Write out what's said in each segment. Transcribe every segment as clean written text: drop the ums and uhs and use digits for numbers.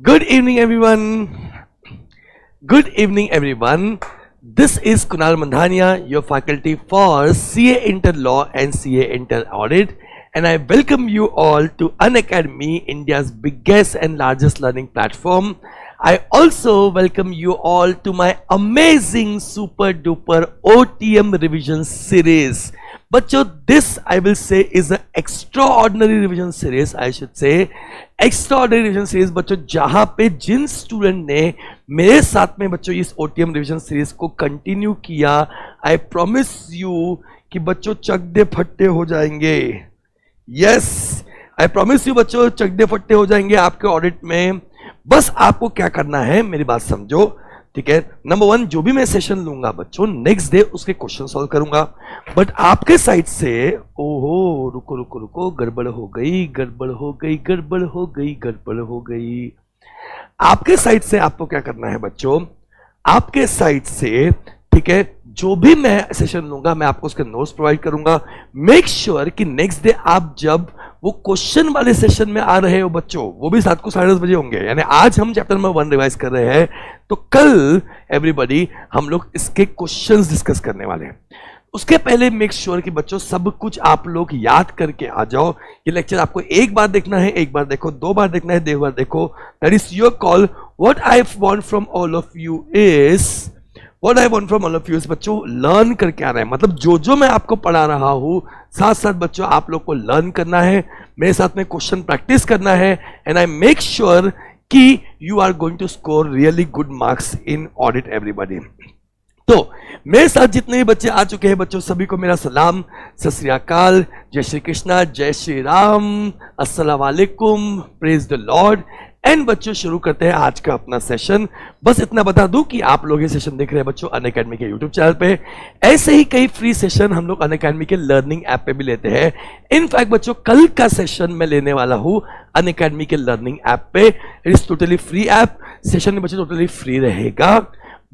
Good evening, everyone. Good evening, everyone. This is Kunal Mandhania, your faculty for CA Inter Law and CA Inter Audit, and I welcome you all to Unacademy, India's biggest and largest learning platform. I also welcome you all to my amazing super duper OTM revision series. बच्चों, this I will say is an extraordinary revision series. I should say extraordinary revision series बच्चों, जहां पे जिन student ने मेरे साथ में बच्चों इस OTM रिविजन सीरीज को कंटिन्यू किया, आई प्रॉमिस यू कि बच्चों चकदे फट्टे हो जाएंगे. यस, आई प्रॉमिस यू बच्चों चकदे फट्टे हो जाएंगे आपके ऑडिट में. बस आपको क्या करना है, मेरी बात समझो, ठीक है. नंबर वन, जो भी मैं सेशन लूंगा बच्चों नेक्स्ट डे उसके क्वेश्चन सॉल्व करूंगा. बट आपके साइड से ओहो रुको रुको रुको, गड़बड़ हो गई गड़बड़ हो गई गड़बड़ हो गई गड़बड़ हो गई. आपके साइड से आपको क्या करना है बच्चों, आपके साइड से, ठीक है, जो भी मैं सेशन लूंगा मैं आपको उसके नोट्स प्रोवाइड करूंगा. मेक श्योर कि नेक्स्ट डे आप जब वो क्वेश्चन वाले सेशन में आ रहे हो बच्चों, वो भी 7 को 10:30 बजे होंगे. यानी आज हम चैप्टर नंबर 1 रिवाइज कर रहे हैं, तो कल एवरीबॉडी हम लोग इसके क्वेश्चंस डिस्कस करने वाले हैं. उसके पहले मेक श्योर कि बच्चों सब कुछ आप लोग याद करके आ जाओ. ये लेक्चर आपको एक बार देखना है, एक बार देखो, 2 बार देखना है, 2 बार देखो. That is your call. What I want from all of you is बच्चों लर्न करके आ रहे हैं. मतलब जो मैं आपको पढ़ा रहा हूं साथ साथ बच्चों आप लोग को लर्न करना है, मेरे साथ में क्वेश्चन प्रैक्टिस करना है. एंड आई मेक श्योर कि you are going to score really good marks in audit everybody. तो मेरे साथ जितने भी बच्चे आ चुके हैं बच्चों, सभी को मेरा सलाम, सत श्री अकाल, जय श्री कृष्णा, जय श्री राम, अस्सलाम वालेकुम, प्रेज द लॉर्ड. एंड बच्चों शुरू करते हैं आज का अपना सेशन. बस इतना बता दूं कि आप लोग ये सेशन देख रहे हैं बच्चों अनअकैडमी के यूट्यूब चैनल पे. ऐसे ही कई फ्री सेशन हम लोग अनअकैडमी के लर्निंग ऐप पे भी लेते हैं. इनफैक्ट बच्चों कल का सेशन मैं लेने वाला हूं अनअकैडमी के लर्निंग ऐप पे. It is totally free app. Session में बच्चों टोटली फ्री रहेगा.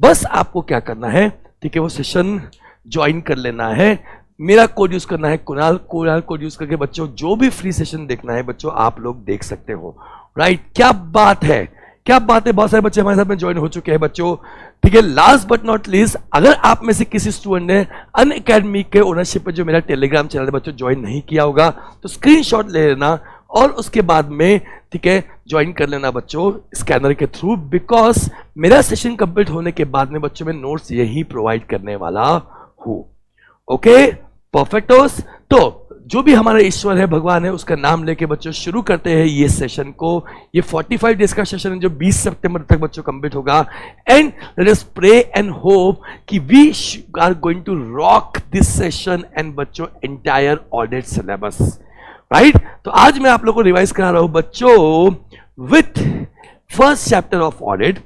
बस आपको क्या करना है, ठीक है, वो सेशन ज्वाइन कर लेना है. मेरा कोड यूज करना है कुणाल कोड यूज करके बच्चों जो भी फ्री सेशन देखना है बच्चों आप लोग देख सकते हो. राइट, क्या बात है, क्या बात है. बहुत सारे बच्चे हमारे साथ में ज्वाइन हो चुके हैं बच्चों, ठीक है. लास्ट बट नॉट लीस्ट, अगर आप में से किसी स्टूडेंट ने अनअकैडमी के ओनरशिप पे जो मेरा टेलीग्राम चैनल है बच्चों ज्वाइन नहीं किया होगा तो स्क्रीनशॉट ले लेना और उसके बाद में, ठीक है, ज्वाइन कर लेना बच्चों स्कैनर के थ्रू. बिकॉज मेरा सेशन कंप्लीट होने के बाद में बच्चों में नोट्स यही प्रोवाइड करने वाला हूं. ओके, परफेक्टोस. तो जो भी हमारा ईश्वर है, भगवान है, उसका नाम लेके बच्चों शुरू करते हैं ये सेशन को. ये 45 डेज का सेशन है जो 20 सितंबर तक बच्चों कंप्लीट होगा. And let us pray and hope कि we are going to rock this session and बच्चों एंटायर ऑडिट सिलेबस. राइट, तो आज मैं आप लोगों को रिवाइज करा रहा हूं बच्चों with first chapter of audit.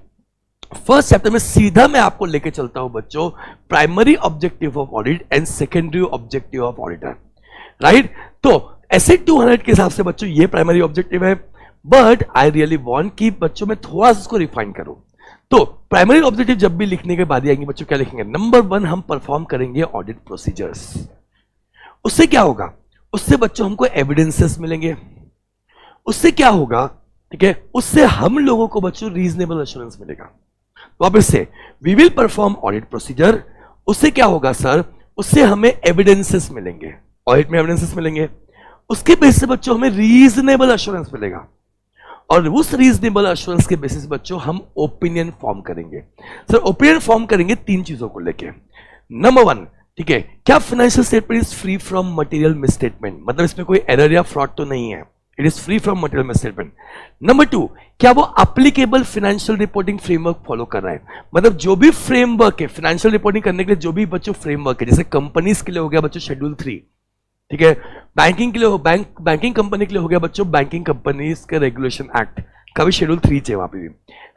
First chapter में सीधा मैं आपको लेके चलता हूं बच्चों primary objective of audit and secondary objective of auditor. Right, तो ऐसे 200 के हिसाब से बच्चों ये प्राइमरी ऑब्जेक्टिव है. बट आई रियली वांट कि बच्चों में थोड़ा सा उसको रिफाइन करूं. तो प्राइमरी ऑब्जेक्टिव जब भी लिखने के बाद आएंगे बच्चों क्या लिखेंगे, नंबर 1 हम परफॉर्म करेंगे ऑडिट प्रोसीजर्स. उससे क्या होगा, उससे बच्चों हमको एविडेंसेस मिलेंगे. उससे क्या होगा, ठीक है, उससे हम लोगों को बच्चों रीजनेबल एश्योरेंस मिलेगा. वापस से we will perform audit procedure. उससे क्या होगा सर, उससे हमें एविडेंसेस मिलेंगे, ऑडिट में एविडेंसेस मिलेंगे. उसके बेसिस से बच्चों हमें रीजनेबल एश्योरेंस मिलेगा और उस रीजनेबल एश्योरेंस के बेसिस बच्चों हम ओपिनियन फॉर्म करेंगे. सर ओपिनियन फॉर्म करेंगे 3 चीजों को लेके. नंबर 1, ठीक है, क्या financial statement is free from material misstatement, मतलब इसमें कोई एरर या फ्रॉड तो नहीं है, it is free from material misstatement. Number 2, क्या वो applicable financial reporting framework follow कर रहा है, मतलब जो भी फ्रेमवर्क है फाइनेंशियल रिपोर्टिंग करने के लिए, जो भी बच्चों फ्रेमवर्क है, जैसे कंपनीज के लिए हो गया बच्चों शेड्यूल 3, ठीक है, बैंकिंग के लिए हो, बैंकिंग कंपनी के लिए हो गया बच्चों बैंकिंग कंपनीज का रेगुलेशन एक्ट का भी शेड्यूल 3 चाहिए वहां पे भी.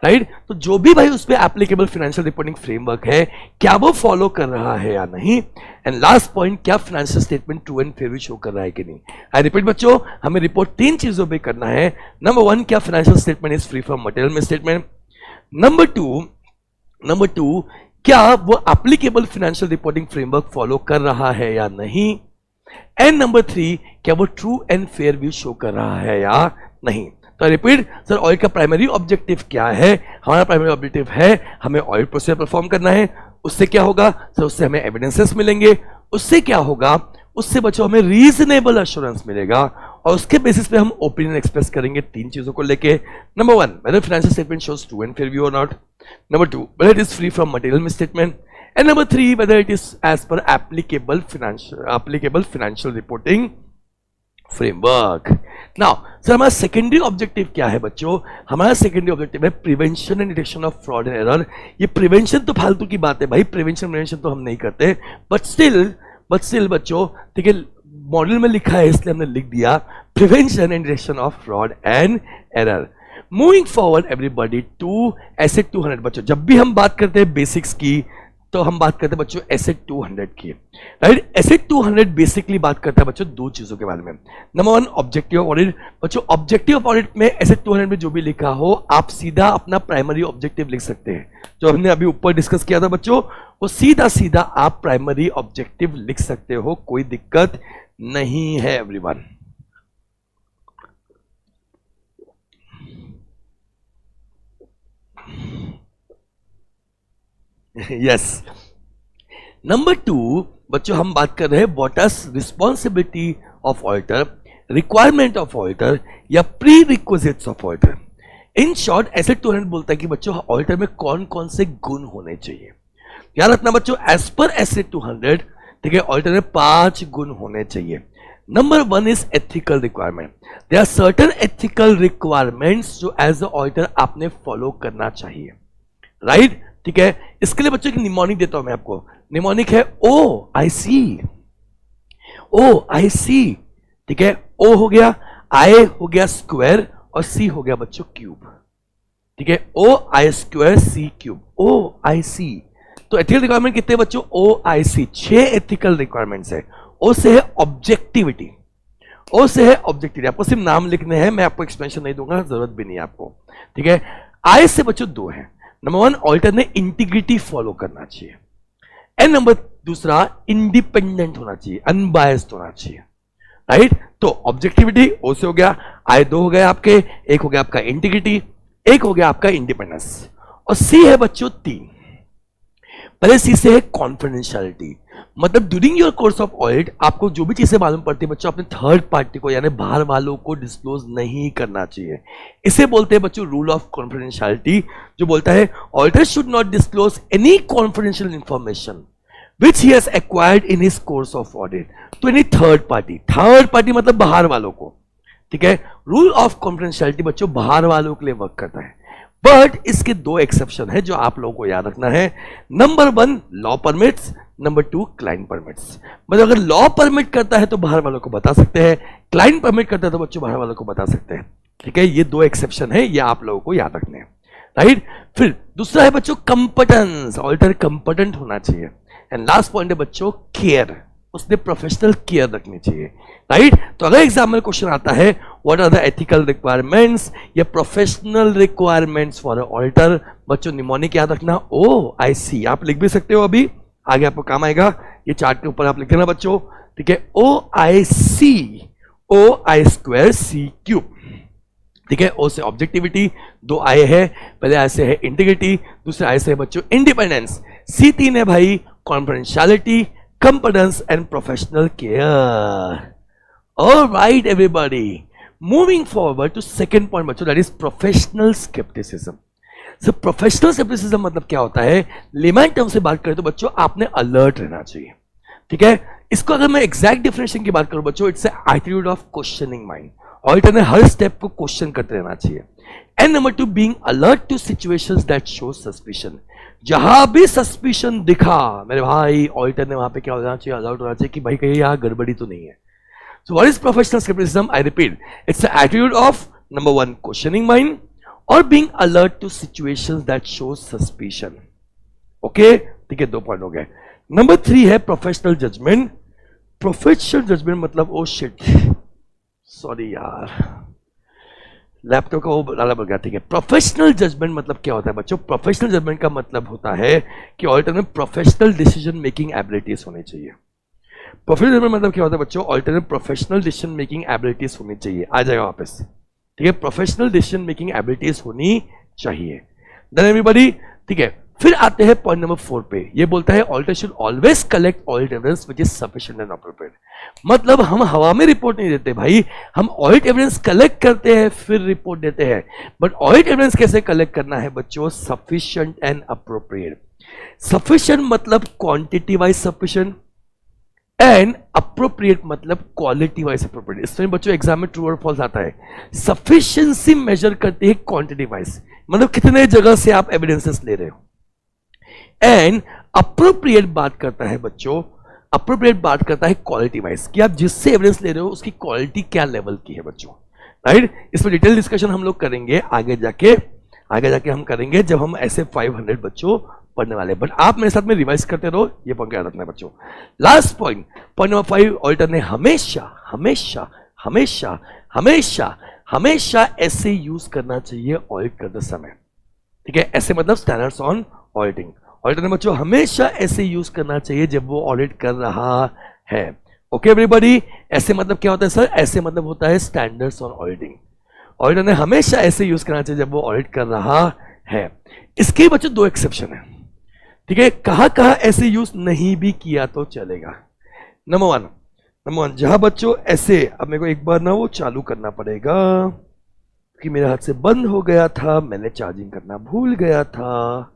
राइट, तो जो भी भाई उस पर एप्लीकेबल फाइनेंशियल रिपोर्टिंग फ्रेमवर्क है क्या वो फॉलो कर रहा है या नहीं. एंड लास्ट पॉइंट, क्या financial statement true and fair show कर रहा है कि नहीं. आई रिपीट बच्चों, हमें रिपोर्ट 3 चीजों पे करना है. नंबर 1, क्या financial statement is free from material misstatement. Number 2, क्या वो applicable financial reporting framework follow कर रहा है या नहीं. एंड नंबर 3, क्या वो true and fair view show कर रहा है या नहीं. तो रिपीट सर, ऑडिट का प्राइमरी ऑब्जेक्टिव क्या है? हमारा प्राइमरी ऑब्जेक्टिव है हमें ऑडिट प्रोसीजर परफॉर्म करना है। उससे क्या होगा सर? उससे हमें एविडेंसेस मिलेंगे। उससे क्या होगा? उससे बच्चों हमें रीजनेबल अश्योरेंस मिलेगा और उसके बेसिस पे हम ओपिनियन एक्सप्रेस करेंगे तीन चीजों को लेके। Number 1, whether financial statement shows true and fair view और not. Number 2, whether it is free from material misstatement. And number 3, whether it is as per applicable financial reporting framework. Now sir, हमारा secondary objective क्या है बच्चों? हमारा secondary objective है prevention and detection of fraud and error. ये prevention तो फालतू की बात है भाई, प्रिवेंशन तो हम नहीं करते, बट स्टिल बच्चों, ठीक है, मॉडल में लिखा है इसलिए हमने लिख दिया prevention and detection of fraud and error. Moving forward everybody to asset 200। बच्चों जब भी हम बात करते हैं बेसिक्स की तो हम बात करते हैं बच्चों एसेट 200 की, राइट? एसेट 200 बेसिकली बात करता है बच्चों दो चीजों के बारे में। Number 1, objective of audit. बच्चों ऑब्जेक्टिव ऑफ ऑडिट में एसेट 200 में जो भी लिखा हो आप सीधा अपना प्राइमरी ऑब्जेक्टिव लिख सकते हैं। जो हमने अभी ऊपर डिस्कस किया था बच्चों, वो सीधा आप प्राइमरी ऑब्जेक्टिव लिख सकते हो, कोई दिक्कत नहीं है एवरीवन। यस। नंबर 2 बच्चों हम बात कर रहे हैं what is responsibility of auditor, requirement of auditor या prerequisites of auditor. In short SA 200 बोलता है कि बच्चों ऑडिटर में कौन कौन से गुण होने चाहिए। याद रखना बच्चों, एज पर एसेट 200, ठीक है, ऑडिटर में 5 गुण होने चाहिए। Number 1 is ethical requirement. There are certain ethical requirements जो एज अ ऑडिटर आपने फॉलो करना चाहिए, राइट? ठीक है, इसके लिए बच्चों की निमोनिक देता हूं मैं आपको। निमोनिक है ओ आई सी, ठीक है, ओ हो गया, आई हो गया स्क्वायर और सी हो गया बच्चों क्यूब, ठीक है, ओ आई स्क्वायर सी क्यूब, ओ आई सी। तो एथिकल रिक्वायरमेंट कितने बच्चों? ओ आई सी 6 एथिकल रिक्वायरमेंट्स है। ओ से है ऑब्जेक्टिविटी, आपको सिर्फ नाम लिखने हैं, मैं आपको एक्सप्लेनेशन नहीं दूंगा, जरूरत भी नहीं है आपको, ठीक है। आई से बच्चों 2 है। नंबर 1 ऑडिटर ने इंटीग्रिटी फॉलो करना चाहिए, एंड नंबर 2 इंडिपेंडेंट होना चाहिए, अनबायस्ड होना चाहिए, राइट? तो ऑब्जेक्टिविटी ओ से हो गया, आई 2 हो गया आपके, एक हो गया आपका इंटीग्रिटी, एक हो गया आपका इंडिपेंडेंस, और सी है बच्चों 3। पहले सी से है कॉन्फिडेंशियलिटी, मतलब during your course of audit आपको जो भी चीजें मालूम पड़ती है बच्चों अपने थर्ड पार्टी को यानी बाहर वालों को डिस्क्लोज नहीं करना चाहिए। इसे बोलते हैं बच्चों रूल ऑफ कॉन्फिडेंशियलिटी, जो बोलता है auditor should not disclose any confidential information which he has acquired in his course of audit to any third party मतलब बाहर वालों को, ठीक है। रूल ऑफ कॉन्फिडेंशियलिटी बच्चों बाहर वालों के लिए वर्क करता है, बट इसके 2 एक्सेप्शन है जो आप लोगों को याद रखना है। Number 1 law permits, number 2 client permits. मतलब अगर लॉ परमिट करता है तो बाहर वालों को बता सकते हैं, क्लाइंट परमिट करता है तो बच्चों बाहर वालों को बता सकते हैं, ठीक है। ये 2 एक्सेप्शन है, ये आप लोगों को याद रखने हैं, राइट। फिर दूसरा है बच्चों कंपटेंस, ऑडिटर कंपटेंट होना चाहिए। एंड लास्ट पॉइंट है बच्चों केयर, उसने प्रोफेशनल केयर रखनी चाहिए, राइट। तो अगर एग्जाम में क्वेश्चन आता है what are the ethical requirements या प्रोफेशनल रिक्वायरमेंट्स फॉर ऑडिटर, बच्चों निमोनिक याद रखना ओ आई सी, आप लिख भी सकते हो, अभी आगे आपको काम आएगा, ये चार्ट के ऊपर आप लिख देना बच्चों, ठीक है। ओ आई सी, ओ आई स्क्वायर सी क्यूब, ठीक है। ओ से ऑब्जेक्टिविटी, 2 आए है, पहले आई से है इंटीग्रिटी, दूसरे आई से है बच्चों इंडिपेंडेंस, सी 3 है भाई confidentiality, competence and professional care. All right everybody, moving forward to second point बच्चों, that is professional skepticism. So professional skepticism मतलब क्या होता है, लेमैन टर्म से बात करें तो बच्चों आपने अलर्ट रहना चाहिए, ठीक है। इसको अगर मैं एग्जैक्ट डिफरेंशिएशन की बात करूं बच्चों, it's attitude of questioning mind, auditor ने हर स्टेप को क्वेश्चन करते रहना चाहिए। And number 2 being alert to situations that show suspicion, जहां भी सस्पिशन दिखा मेरे भाई ऑडिटर ने वहां पे क्या होना चाहिए, अलर्ट होना चाहिए कि भाई कहीं यहां गड़बड़ी तो नहीं है। So what is professional scepticism? I repeat, it's the attitude of number 1 questioning mind और being alert to situations that show suspicion, okay, ठीक है, 2 पॉइंट हो गए। नंबर 3 है प्रोफेशनल जजमेंट। प्रोफेशनल जजमेंट मतलब ओ शिट, सॉरी यार laptop का वो डाला बन गया, ठीक है। प्रोफेशनल जजमेंट मतलब क्या होता है बच्चों? प्रोफेशनल जजमेंट का मतलब होता है कि ऑडिटर में प्रोफेशनल डिसीजन मेकिंग एबिलिटीज होनी चाहिए। प्रोफेशनल जजमेंट मतलब क्या होता है बच्चों? ऑडिटर में प्रोफेशनल डिसीजन मेकिंग एबिलिटीज होनी चाहिए, आ जाएगा वापस, ठीक है, प्रोफेशनल डिसीजन मेकिंग एबिलिटीज होनी चाहिए। देन एवरीबॉडी, ठीक है। फिर आते हैं पॉइंट नंबर 4 पे, ये बोलता है auditor should always collect audit evidence which is sufficient and appropriate. मतलब हम हवा में रिपोर्ट नहीं देते भाई, हम ऑडिट एविडेंस कलेक्ट करते हैं फिर रिपोर्ट देते हैं। बट ऑडिट एविडेंस कैसे कलेक्ट करना है बच्चों? Sufficient and appropriate. सफिशिएंट मतलब quantity wise sufficient and appropriate मतलब क्वालिटी वाइज अप्रोप्रिएट। इसमें बच्चों एग्जाम में ट्रू और फॉल्स आता है। सफिशिएंसी मेजर करते हैं क्वांटिटी वाइज, मतलब कितने जगह से आप एविडेंसेस ले रहे हो। एंड अप्रोप्रिएट बात करता है बच्चों, अप्रोप्रिएट बात करता है क्वालिटी वाइज, कि आप जिससे एविडेंस ले रहे हो उसकी क्वालिटी क्या लेवल की है बच्चों, राइट। इस पर डिटेल डिस्कशन हम लोग करेंगे आगे जाके हम करेंगे जब हम ऐसे 500 बच्चों पढ़ने वाले। बट आप मेरे साथ में रिवाइज करते रहो, ये पॉइंट याद रखना है बच्चों। लास्ट पॉइंट नंबर 5, ऑडिटर ने हमेशा हमेशा हमेशा हमेशा हमेशा ऐसे यूज करना चाहिए ऑडिट करते समय, ठीक है। ऐसे मतलब स्टैंडर्ड्स ऑन ऑडिटिंग। ऑडिटर ने बच्चों हमेशा ऐसे यूज करना चाहिए जब वो ऑडिट कर रहा है। ओके एवरीबॉडी, ऐसे मतलब क्या होता है सर? ऐसे मतलब होता है स्टैंडर्ड्स ऑन ऑडिटिंग। ऑडिटर ने हमेशा ऐसे यूज करना चाहिए जब वो ऑडिट कर रहा है। इसके बच्चों 2 एक्सेप्शन है, ठीक है। कहां ऐसे यूज नहीं भी किया तो चलेगा। नंबर 1 जहां बच्चों ऐसे, अब मेरे को एक बार ना वो चालू करना पड़ेगा कि मेरे हाथ से बंद हो गया था, मैंने चार्जिंग करना भूल गया था।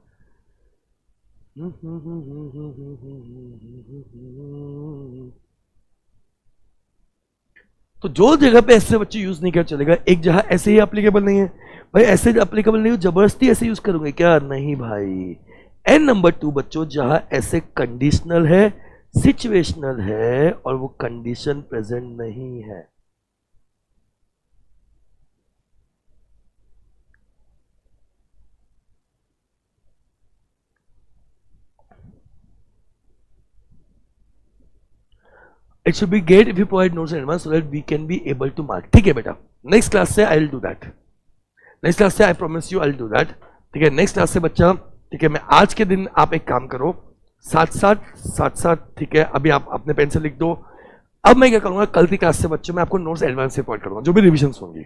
तो जो जगह पे ऐसे बच्चे यूज नहीं कर चलेगा। एक जहां ऐसे ही एप्लीकेबल नहीं है भाई, ऐसे एप्लीकेबल नहीं हो जबरदस्ती ऐसे यूज करोगे क्या? नहीं भाई। एंड नंबर 2 बच्चों जहां ऐसे कंडीशनल है, सिचुएशनल है और वो कंडीशन प्रेजेंट नहीं है। It should be great if you provide notes in advance so that we can be able to mark. ठीक है बेटा, नेक्स्ट क्लास से I will do that. Next class से I promise you I will do that. ठीक है, next class से बच्चा, ठीक है। मैं आज के दिन आप एक काम करो, साथ साथ ठीक है, अभी आप अपने पेन से लिख दो। अब मैं क्या करूंगा, कल की क्लास से बच्चों मैं आपको नोट्स एडवांस से प्रोवाइड करूंगा, जो भी रिविजन होंगी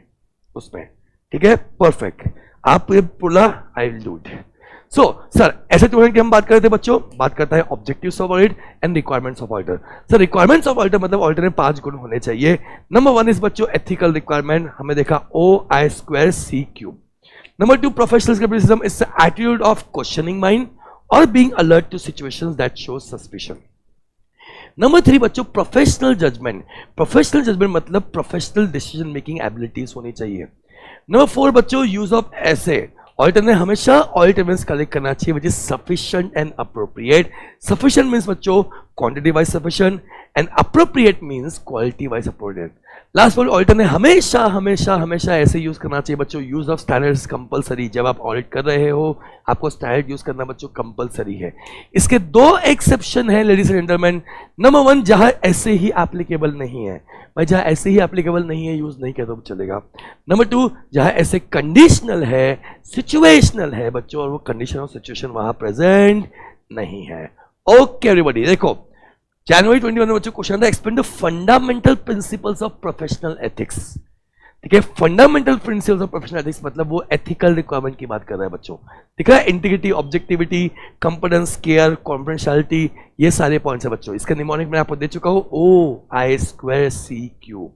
उसमें। ठीक है, परफेक्ट। आप ये बोला, आई will do it. So sir, ऐसे स्टूडेंट की हम बात कर रहे थे बच्चों, बात करता है objectives of audit and requirements of auditor. Sir requirements of auditor मतलब ऑडिटर में 5 गुण होने चाहिए। नंबर 1 इज बच्चों एथिकल रिक्वायरमेंट, हमने देखा OI²C³। Number 2 professional scepticism is the attitude of questioning mind और being alert to situations that show suspicion. Number 3 बच्चों प्रोफेशनल जजमेंट। प्रोफेशनल जजमेंट मतलब प्रोफेशनल डिसीजन मेकिंग एबिलिटीज होनी चाहिए। नंबर 4 बच्चों use of ऐसे, auditor ने हमेशा ऑडिट एविडेंस कलेक्ट करना चाहिए which is sufficient and appropriate. Sufficient means बच्चों quantity wise sufficient and appropriate means quality wise appropriate. Last point, auditor ने हमेशा हमेशा हमेशा ऐसे यूज करना चाहिए बच्चों, यूज ऑफ स्टैंडर्ड्स कंपलसरी। जब आप ऑडिट कर रहे हो आपको स्टैंडर्ड यूज करना बच्चों कंपलसरी है। इसके 2 एक्सेप्शन है लेडीज एंड जेंटलमैन। नंबर 1 जहां ऐसे ही एप्लीकेबल नहीं है भाई, जहां ऐसे ही एप्लीकेबल नहीं है यूज नहीं करते तो चलेगा। नंबर 2 जहां ऐसे कंडीशनल है, सिचुएशनल है बच्चों, और वो कंडीशन और सिचुएशन वहां प्रेजेंट नहीं है। ओके एवरीबॉडी, देखो जनवरी 21 में बच्चों क्वेश्चन था, explain the fundamental principles of professional ethics. ठीक है, fundamental principles of professional ethics मतलब वो एथिकल रिक्वायरमेंट की बात कर रहा है बच्चों। ठीक है, integrity, objectivity, competence, care, confidentiality, ये सारे पॉइंट्स है बच्चों। इसका निमोनिक मैं आपको दे चुका हूं, OI²C³।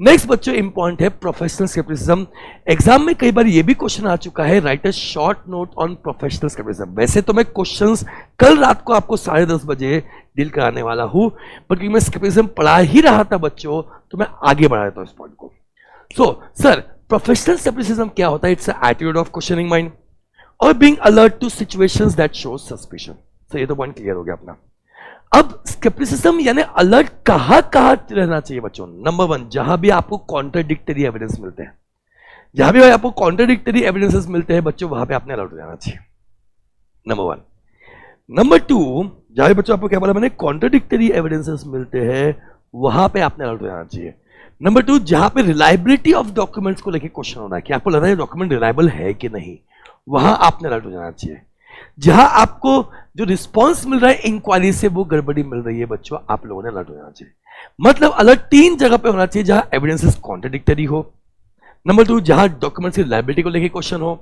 नेक्स्ट बच्चों इंपॉर्टेंट है प्रोफेशनल स्केप्टिसिज्म। एग्जाम में कई बार ये भी क्वेश्चन आ चुका है, right a short note on professional scepticism. वैसे तो मैं क्वेश्चंस कल रात को आपको 10:30 बजे डील कराने वाला हूं, बट क्योंकि मैं स्केप्टिसिज्म पढ़ा ही रहा था बच्चों, तो मैं आगे बढ़ा देता हूं इस पॉइंट को। सो सर, प्रोफेशनल स्केप्टिसिज्म क्या होता है? It's attitude of questioning mind और being alert to situations that show suspicion. So ये तो पॉइंट क्लियर हो गया अपना। अब स्केप्टिसिज्म यानी अलर्ट कहां रहना चाहिए बच्चों? नंबर 1 जहां भी आपको कॉन्ट्राडिक्टरी एविडेंस मिलते हैं, जहां भी आपको कॉन्ट्राडिक्टरी एविडेंसेस मिलते हैं बच्चों, वहां पे आपने अलर्ट हो जाना चाहिए, नंबर 1। नंबर 2 जहां भी बच्चों आपको क्या बोला मैंने, कॉन्ट्राडिक्टरी एविडेंसेस मिलते हैं, वहां पे आपने अलर्ट हो जाना चाहिए। नंबर 2 जहां पे रिलायबिलिटी ऑफ डॉक्यूमेंट्स को लेकर क्वेश्चन हो रहा है कि आपको लग रहा है डॉक्यूमेंट रिलायबल है कि नहीं, वहां आपने अलर्ट हो जाना चाहिए। जहां आपको जो रिस्पॉन्स मिल रहा है इंक्वायरी से वो गड़बड़ी मिल रही है बच्चों, आप लोगों ने अलर्ट हो जाना चाहिए। मतलब अलर्ट 3 जगह पे होना चाहिए, जहां एविडेंसेस कॉन्ट्राडिक्टरी हो, नंबर 2, जहां डॉक्यूमेंट्स की लाइबिलिटी को लेके क्वेश्चन हो,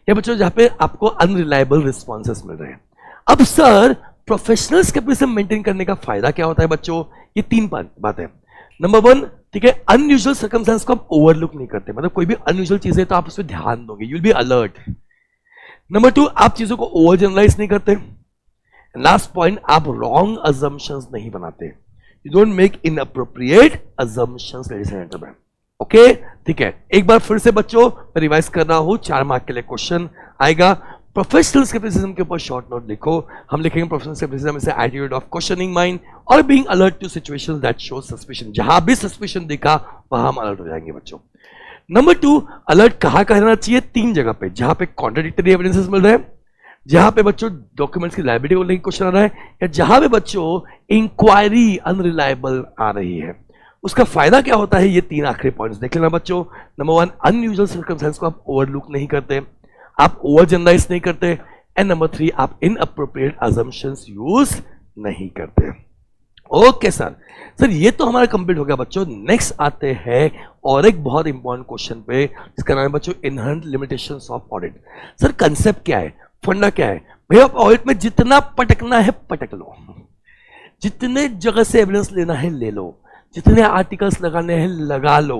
या बच्चों जहां पे आपको अनरिलायबल रिस्पॉन्सेस मिल रहे हैं। अब सर प्रोफेशनल स्केप्टिसिज्म मेंटेन करने का फायदा क्या होता है बच्चों? ये 3 बात है। नंबर 1, ठीक है, अनयूजुअल सर्कमस्टेंस को आप ओवरलुक नहीं करते, मतलब कोई भी अनयूजुअल चीज है तो आप उस पर ध्यान दोगे, you will be alert. Number 2, आप चीजों को ओवर जनरलाइज नहीं करते। लास्ट पॉइंट, आप रॉन्ग अजम्पशंस नहीं बनाते, you don't make inappropriate assumptions ladies and gentleman. Okay, ठीक है, एक बार फिर से बच्चों रिवाइज कर रहा हूं, 4 मार्क के लिए क्वेश्चन आएगा। प्रोफेशनल स्केप्टिसिज्म के ऊपर शॉर्ट नोट लिखो। हम लिखेंगे professional scepticism is attitude of questioning mind और being alert to situations that show suspicion. जहां भी सस्पिशन दिखा वहां हम अलर्ट हो जाएंगे बच्चों। नंबर 2, अलर्ट कहां रहना चाहिए? 3 जगह पे, जहां पे कॉन्ट्राडिक्टरी एविडेंसेस मिल रहे हैं, जहां पे बच्चों डॉक्यूमेंट्स की लायबिलिटी को लेकर क्वेश्चन आ रहा है, या जहां पे बच्चों इंक्वायरी अनरिलायबल आ रही है। उसका फायदा क्या होता है? ये 3 आखिरी पॉइंट्स देख लेना बच्चों। नंबर 1, अनयूजुअल सर्कमस्टेंस को आप ओवरलुक नहीं करते, आप ओवर जनरलाइज नहीं करते, एंड नंबर 3, आप इनअप्रोप्रिएट अजम्पशंस यूज नहीं करते। ओके सर ये तो हमारा कंप्लीट हो गया बच्चों। नेक्स्ट आते हैं और एक बहुत इंपॉर्टेंट क्वेश्चन पे, जिसका नाम है बच्चों inherent limitations of audit. Sir concept क्या है, फंडा क्या है? भैया ऑडिट में जितना पटकना है पटक लो, जितने जगह से एविडेंस लेना है ले लो, जितने आर्टिकल्स लगाने हैं लगा लो,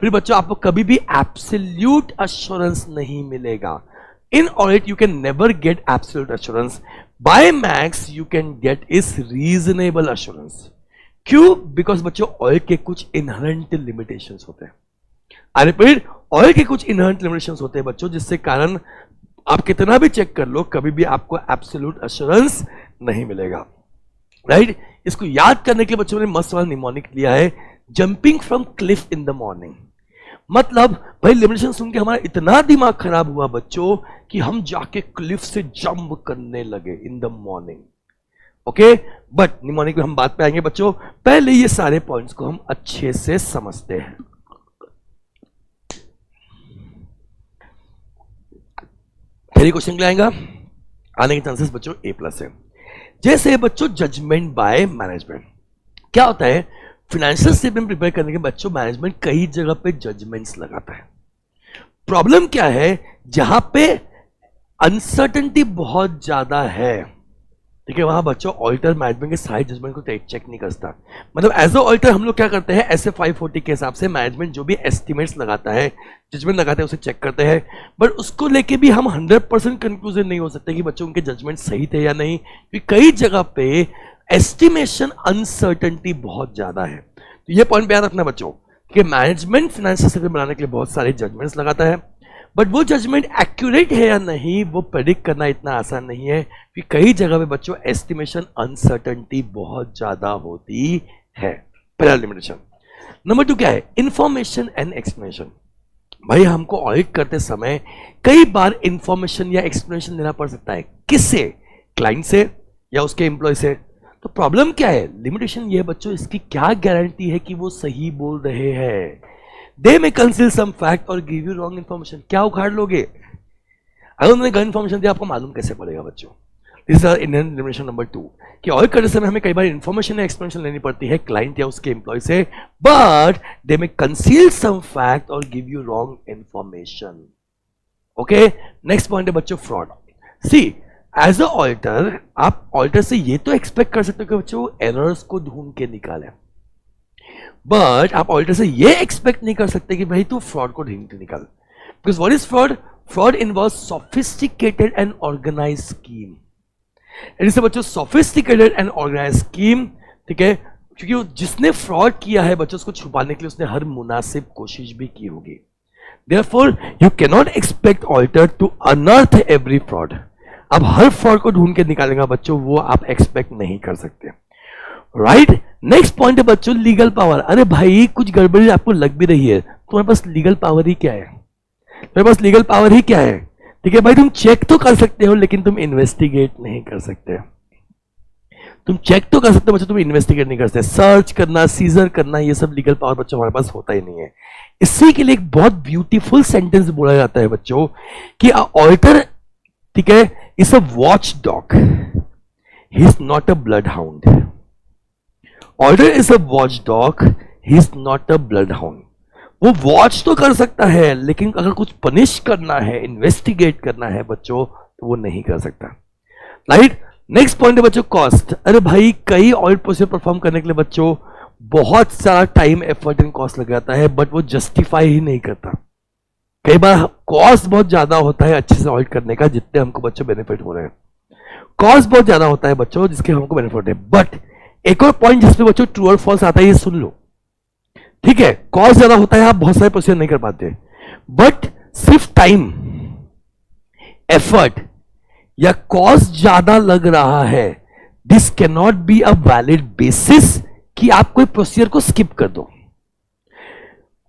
फिर बच्चों आपको कभी भी एब्सोल्यूट अश्योरेंस नहीं मिलेगा। In audit, you can never get absolute assurance. By max, you can get is reasonable assurance. क्यों? Because बच्चों ऑडिट के कुछ inherent limitations होते हैं। I repeat, ऑडिट के कुछ inherent limitations होते हैं बच्चों, जिससे कारण आप कितना भी चेक कर लो, कभी भी आपको absolute assurance नहीं मिलेगा। राइट? इसको याद करने के लिए बच्चों ने मस्त वाला निमोनिक लिया है, jumping from cliff in the morning. मतलब भाई लिमिटेशन सुन के हमारा इतना दिमाग खराब हुआ बच्चों कि हम जाके क्लिफ से जंप करने लगे इन the morning. Okay, but mnemonic में हम बात पे आएंगे बच्चों, पहले ये सारे पॉइंट्स को हम अच्छे से समझते हैं। पहले क्वेश्चन के लिए आएगा, आने के चांसेस बच्चों A+ है। जैसे बच्चों जजमेंट बाय मैनेजमेंट क्या होता है? फाइनेंशियल स्टेटमेंट प्रिपेयर करने के बच्चों मैनेजमेंट कई जगह पे जजमेंट्स लगाता है। प्रॉब्लम क्या है? जहां पे अनसर्टेनिटी बहुत ज्यादा है, ठीक है, वहां बच्चों ऑडिटर मैनेजमेंट के सारे जजमेंट को चेक नहीं करता। मतलब एज अ ऑडिटर हम लोग क्या करते हैं, ऐसे 540 के हिसाब से मैनेजमेंट जो भी एस्टिमेट्स लगाता है, जजमेंट लगाते हैं, उसे चेक करते हैं, बट उसको लेके भी हम 100% कंक्लूजन नहीं हो सकते कि बच्चों उनके जजमेंट सही थे या नहीं, क्योंकि कई जगह पे एस्टिमेशन अनसर्टेनिटी बहुत ज्यादा है। तो ये पॉइंट पे याद रखना बच्चों कि मैनेजमेंट फाइनेंशियल स्टेटमेंट बनाने के लिए बहुत सारे जजमेंट्स लगाता है, बट वो जजमेंट एक्यूरेट है या नहीं वो प्रेडिक्ट करना इतना आसान नहीं है, क्योंकि कई जगह पे बच्चों एस्टिमेशन अनसर्टेनिटी बहुत ज्यादा होती है। पहला लिमिटेशन। नंबर 2 क्या है? Information and explanation. भाई हमको ऑडिट करते समय कई बार इंफॉर्मेशन या एक्सप्लेनेशन देना पड़ सकता है। किससे? क्लाइंट से या उसके एम्प्लॉय से। तो प्रॉब्लम क्या है? लिमिटेशन ये है बच्चों, इसकी क्या गारंटी है कि वो सही बोल रहे हैं? दे में कंसील सम फैक्ट और गिव यू रॉन्ग इन्फॉर्मेशन। क्या उखाड़ लोगे? अगर उन्होंने गलत इन्फॉर्मेशन दिया आपको मालूम कैसे पड़ेगा बच्चों? This is inherent limitation number 2 कि ऑडिट करते समय हमें कई बार इन्फॉर्मेशन या एक्सप्लेनेशन लेनी पड़ती है क्लाइंट या उसके एम्प्लॉय से, but they may conceal some fact और give you wrong information. Okay, next point है बच्चों fraud. See as a auditor आप ऑडिटर से ये तो एक्सपेक्ट कर सकते हो कि बच्चों एरर्स को ढूंढ के निकाले, बट आप ऑडिटर से ये एक्सपेक्ट नहीं कर सकते कि भाई तू फ्रॉड को ढूंढ के निकाल। Because what is fraud? Fraud involves sophisticated and organised scheme. It बच्चों सोफिस्टिकेटेड एंड ऑर्गेनाइज्ड स्कीम, ठीक है, क्योंकि जिसने फ्रॉड किया है बच्चों उसको छुपाने के लिए उसने हर मुनासिब कोशिश भी की होगी। Therefore, you cannot expect auditor to unearth every fraud. अब हर फ्रॉड को ढूंढ के निकालेगा बच्चों, वो आप एक्सपेक्ट नहीं कर सकते। राइट, नेक्स्ट पॉइंट है बच्चों लीगल पावर। अरे भाई कुछ गड़बड़ी आपको लग भी रही है, तुम्हारे पास लीगल पावर ही क्या है? तुम्हारे पास लीगल पावर ही क्या है? ठीक है भाई, तुम चेक तो कर सकते हो लेकिन तुम इन्वेस्टिगेट नहीं कर सकते। तुम चेक तो कर सकते हो बच्चों, तुम इन्वेस्टिगेट नहीं कर सकते। सर्च करना, सीजर करना, ये सब लीगल पावर बच्चों हमारे पास होता ही नहीं है। इसी के लिए एक बहुत ब्यूटीफुल सेंटेंस बोला जाता है बच्चों कि ऑडिटर, ठीक है, is a watch dog, he is not a blood hound. Auditor is a watch dog, he is not a blood hound. वो वॉच तो कर सकता है, लेकिन अगर कुछ पनिश करना है, इन्वेस्टिगेट करना है बच्चों, तो वो नहीं कर सकता। राइट। नेक्स्ट पॉइंट है बच्चों कॉस्ट। अरे भाई कई ऑडिट प्रोसीजर परफॉर्म करने के लिए बच्चों बहुत सारा टाइम, एफर्ट एंड कॉस्ट लग जाता है, बट वो जस्टिफाई ही नहीं करता। कई बार कॉस्ट बहुत ज्यादा होता है अच्छे से ऑडिट करने का, जितने हमको बच्चों बेनिफिट हो रहे हैं। कॉस्ट बहुत ज्यादा होता है बच्चों जिसके हमको बेनिफिट है। बट एक और पॉइंट जिसमें बच्चों ट्रू और फॉल्स आता है, ये सुन लो। ठीक है, कॉस्ट ज्यादा होता है, आप बहुत सारे प्रोसीजर नहीं कर पाते, बट सिर्फ टाइम, एफर्ट या कॉस्ट ज्यादा लग रहा है, this can not be a valid basis कि आप कोई प्रोसीजर को स्किप कर दो।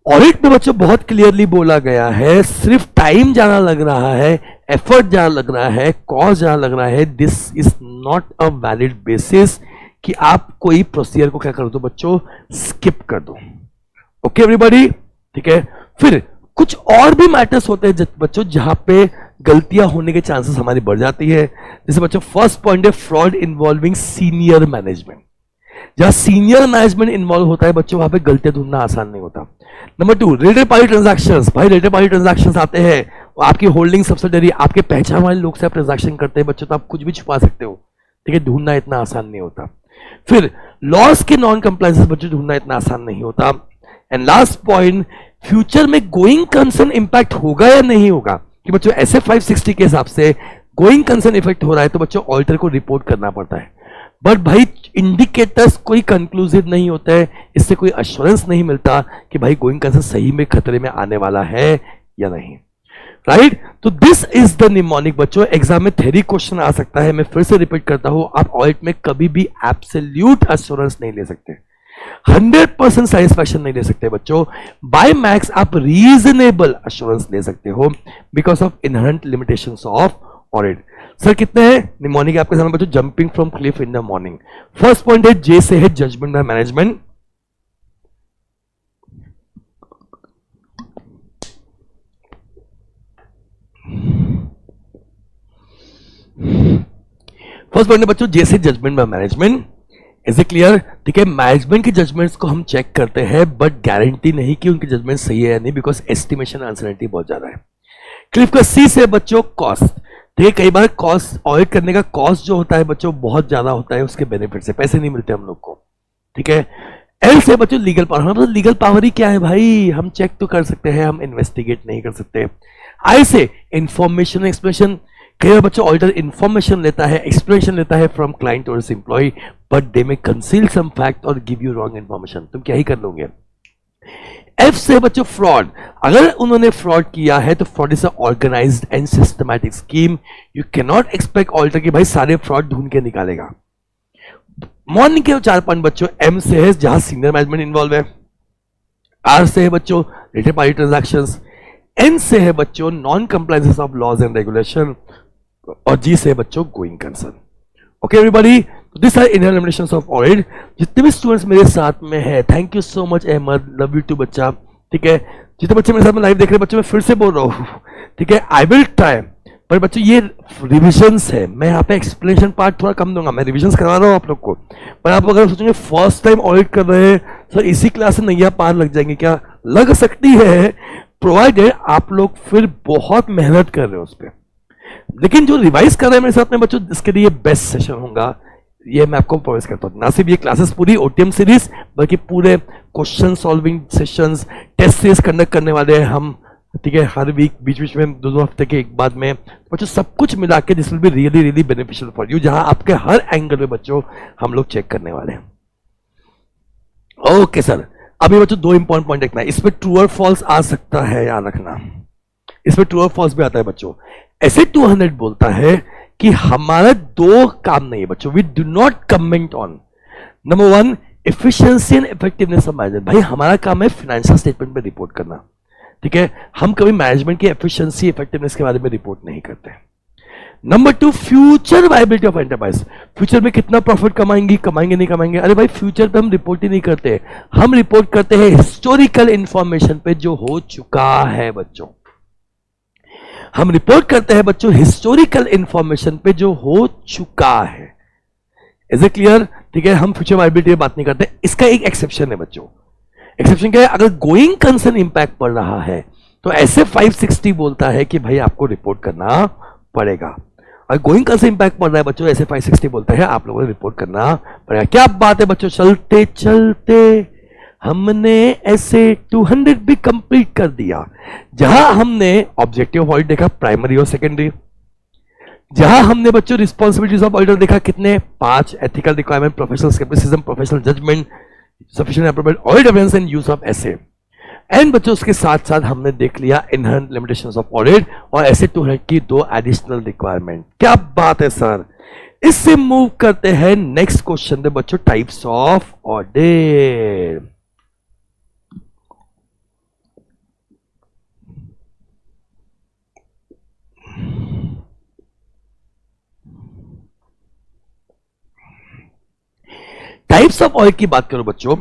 ऑडिट में बच्चों बहुत क्लियरली बोला गया है, सिर्फ टाइम ज्यादा लग रहा है, एफर्ट ज्यादा लग रहा है, कॉस्ट ज्यादा लग रहा है, this is not a valid basis कि आप कोई प्रोसीजर को क्या कर दो बच्चों, स्किप कर दो। ओके एवरीबॉडी, ठीक है। फिर कुछ और भी मैटर्स होते हैं बच्चों जहां पे गलतियां होने के चांसेस हमारी बढ़ जाती है। जैसे बच्चों फर्स्ट पॉइंट है फ्रॉड इन्वॉल्विंग सीनियर मैनेजमेंट। जहां सीनियर मैनेजमेंट इन्वॉल्व होता है बच्चों, वहां पे गलतियां ढूंढना आसान नहीं होता। Number 2, related party transactions. भाई रिलेटेड पार्टी ट्रांजैक्शंस आते हैं, आपकी होल्डिंग सब्सिडरी, आपके पहचान वाले लोग से आप ट्रांजैक्शन करते हैं बच्चों, तो आप कुछ भी छुपा सकते हो। ठीक है, ढूंढना इतना आसान नहीं होता। फिर लॉस के नॉन कंप्लायंसेस बच्चों ढूंढना इतना आसान नहीं होता। एंड लास्ट पॉइंट, फ्यूचर में गोइंग कंसर्न इंपैक्ट होगा या नहीं होगा, कि बच्चों ऐसे 560 के हिसाब से गोइंग कंसर्न इफेक्ट हो रहा है तो बच्चों ऑडिटर को रिपोर्ट करना पड़ता है। बट भाई इंडिकेटर्स कोई कंक्लूसिव नहीं होता है, इससे कोई अश्योरेंस नहीं मिलता कि भाई गोइंग कंसर्न सही में खतरे में आने वाला है या नहीं। राइट, तो दिस इज द निमोनिक बच्चों। एग्जाम में थ्योरी क्वेश्चन आ सकता है, मैं फिर से रिपीट करता हूं, आप ऑडिट में कभी भी एब्सोल्यूट अश्योरेंस नहीं ले सकते, 100% सेटिस्फैक्शन नहीं ले सकते बच्चों। बाय मैक्स आप रीजनेबल अश्योरेंस ले सकते हो because of inherent limitations of audit. Sir कितने हैं निमोनिक आपके सामने बच्चों? Jumping from cliff in the morning. First point है जे से है judgement by management. First point है बच्चों जे से judgement by management. Is it clear? ठीक है, मैनेजमेंट के जजमेंट्स को हम चेक करते हैं बट गारंटी नहीं कि उनकी जजमेंट सही है या नहीं, बिकॉज एस्टिमेशन अनसर्टेनिटी बहुत ज्यादा है। क्लिफ का सी से बच्चों कॉस्ट। ठीक है, कई बार कॉस्ट ऑडिट करने का कॉस्ट जो होता है बच्चों बहुत ज्यादा होता है, उसके बेनिफिट से पैसे नहीं मिलते हम लोग को। ठीक है, एल से बच्चों लीगल पावर। हमारे पास लीगल पावर ही क्या है भाई, हम चेक तो कर सकते हैं, हम इन्वेस्टिगेट नहीं कर सकते। आई से इंफॉर्मेशन एक्सप्लेनेशन। कई बार बच्चों ऑडिटर इंफॉर्मेशन लेता है, एक्सप्लेनेशन लेता है फ्रॉम क्लाइंट और employ, but they may conceal some fact और गिव यू रॉन्ग इंफॉर्मेशन, तुम क्या ही कर लोगे। एफ से बच्चों फ्रॉड। अगर उन्होंने फ्रॉड किया है तो fraud is organised and systematic scheme. You can not expect auditor कि भाई सारे फ्रॉड ढूंढ के निकालेगा। मॉर्निंग के 4 पॉइंट बच्चों एम से है जहां सीनियर मैनेजमेंट इन्वॉल्व है। आर से है बच्चों रिलेटेड पार्टी ट्रांजैक्शंस। एन से है बच्चों non compliances of laws and regulation. और जी से बच्चों going concern. Okay everybody, this are inner limitations of audit. जितने भी स्टूडेंट्स मेरे साथ में है, thank you so much Ahmad, love you too बच्चा। ठीक है, जितने बच्चे मेरे साथ में लाइव देख रहे हैं बच्चों, मैं फिर से बोल रहा हूँ, ठीक है, आई विल ट्राई, पर बच्चों ये रिविजन्स है, मैं यहाँ पे एक्सप्लेनेशन पार्ट थोड़ा कम दूंगा, मैं रिविजन्स करवा रहा हूँ आप लोग को। पर आप अगर सोचेंगे फर्स्ट टाइम ऑडिट कर रहे हैं सर इसी क्लास से नैया पार लग जाएंगे, क्या लग सकती है, प्रोवाइडेड आप लोग फिर बहुत मेहनत कर रहे हो उस पर। लेकिन जो रिवाइज कर रहे हैं मेरे साथ में बच्चों, इसके लिए बेस्ट सेशन होगा, ये मैं आपको प्रॉमिस करता हूँ। ना सिर्फ ये क्लासेस पूरी ओटीएम सीरीज, बल्कि पूरे question solving sessions, test series conduct करने वाले हैं हम। ठीक है, हर वीक बीच बीच में 2-2 हफ्ते के एक बाद में बच्चों सब कुछ मिला के this will be really really beneficial for you, जहां आपके हर एंगल में बच्चों हम लोग चेक करने वाले हैं। ओके सर, अभी बच्चों 2 इंपॉर्टेंट पॉइंट रखना है, इसमें ट्रू और फॉल्स आ सकता है, याद रखना, इसमें ट्रू और फॉल्स भी आता है बच्चों। ऐसे 200 बोलता है कि हमारा 2 काम नहीं है बच्चों, we do not comment on. Number 1 efficiency and effectiveness of management. भाई हमारा काम है फाइनेंशियल स्टेटमेंट पे रिपोर्ट करना। ठीक है, हम कभी मैनेजमेंट की एफिशिएंसी इफेक्टिवनेस के बारे में रिपोर्ट नहीं करते। Number 2 future viability of enterprise. Future में कितना प्रॉफिट कमाएंगे नहीं कमाएंगे, अरे भाई फ्यूचर पे हम रिपोर्ट ही नहीं करते, हम रिपोर्ट करते हैं हिस्टोरिकल इंफॉर्मेशन पे जो हो चुका है बच्चों। हम रिपोर्ट करते हैं बच्चों हिस्टोरिकल इंफॉर्मेशन पे जो हो चुका है। Is it clear? ठीक है, हम फ्यूचर वायबिलिटी की बात नहीं करते। इसका एक एक्सेप्शन है बच्चों, एक्सेप्शन क्या है, अगर गोइंग कंसर्न इंपैक्ट पड़ रहा है तो ऐसे 560 बोलता है कि भाई आपको रिपोर्ट करना पड़ेगा। और गोइंग कंसर्न इंपैक्ट पड़ रहा है बच्चों, ऐसे 560 बोलता है आप लोगों को रिपोर्ट करना पड़ेगा। क्या बात है बच्चों, चलते चलते हमने ऐसे 200 भी कंप्लीट कर दिया। जहां हमने ऑब्जेक्टिव ऑडिट देखा प्राइमरी और सेकेंडरी, जहां हमने बच्चों रिस्पॉन्सिबिलिटीज ऑफ ऑडिटर देखा कितने 5, ethical requirement, professional scepticism, professional judgement, sufficient appropriate audit evidence and use of SAs. And बच्चों उसके साथ साथ हमने देख लिया इनहेरेंट लिमिटेशंस ऑफ ऑडिट और ऐसे 200 की 2 एडिशनल रिक्वायरमेंट। क्या बात है सर। इससे मूव करते हैं नेक्स्ट क्वेश्चन पे बच्चों, types of audit. Types of audit की बात करो बच्चों,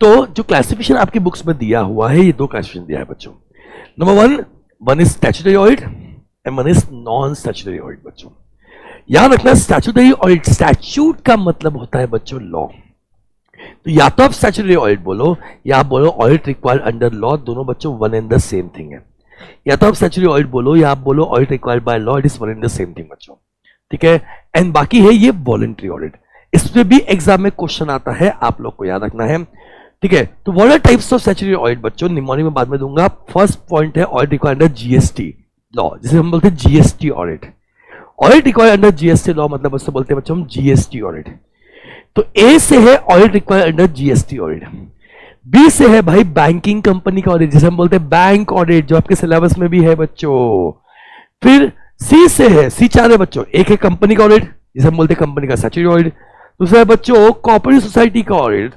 तो जो क्लासिफिकेशन आपकी बुक्स में दिया हुआ है, ये 2 क्लासिफिकेशन दिया है बच्चों। Number 1 is statutory audit and 1 is non statutory audit. बच्चों याद रखना, स्टैट्यूटरी ऑडिट, स्टैट्यूट का मतलब होता है बच्चों लॉ। तो या तो आप स्टैट्यूटरी ऑडिट बोलो या आप बोलो ऑडिट रिक्वायर्ड अंडर लॉ, दोनों बच्चों one and the same thing है। या तो आप स्टैट्यूटरी ऑडिट बोलो या आप बोलो audit required by law, it is one and the same thing बच्चों, ठीक है। एंड बाकी है ये वॉलंटरी ऑडिट, इसमें भी एग्जाम में क्वेश्चन आता है, आप लोग को याद रखना है, ठीक है। तो what are types of statutory audit बच्चों, निमोनिक में बाद में दूंगा। फर्स्ट पॉइंट है audit required under GST law, जिसे हम बोलते हैं GST audit. Audit required under GST law मतलब उससे बोलते हैं बच्चों हम जीएसटी ऑडिट। तो ए से है audit required under GST audit, B से है भाई बैंकिंग कंपनी का ऑडिट, जिसे हम बोलते हैं बैंक ऑडिट, जो आपके सिलेबस में भी है बच्चों। फिर सी से है, सी 4 है बच्चों, एक है कंपनी का ऑडिट जिसे हम बोलते हैं कंपनी का स्टैट्यूटरी ऑडिट, दूसरा है बच्चों कॉर्पोरेट सोसाइटी का ऑडिट,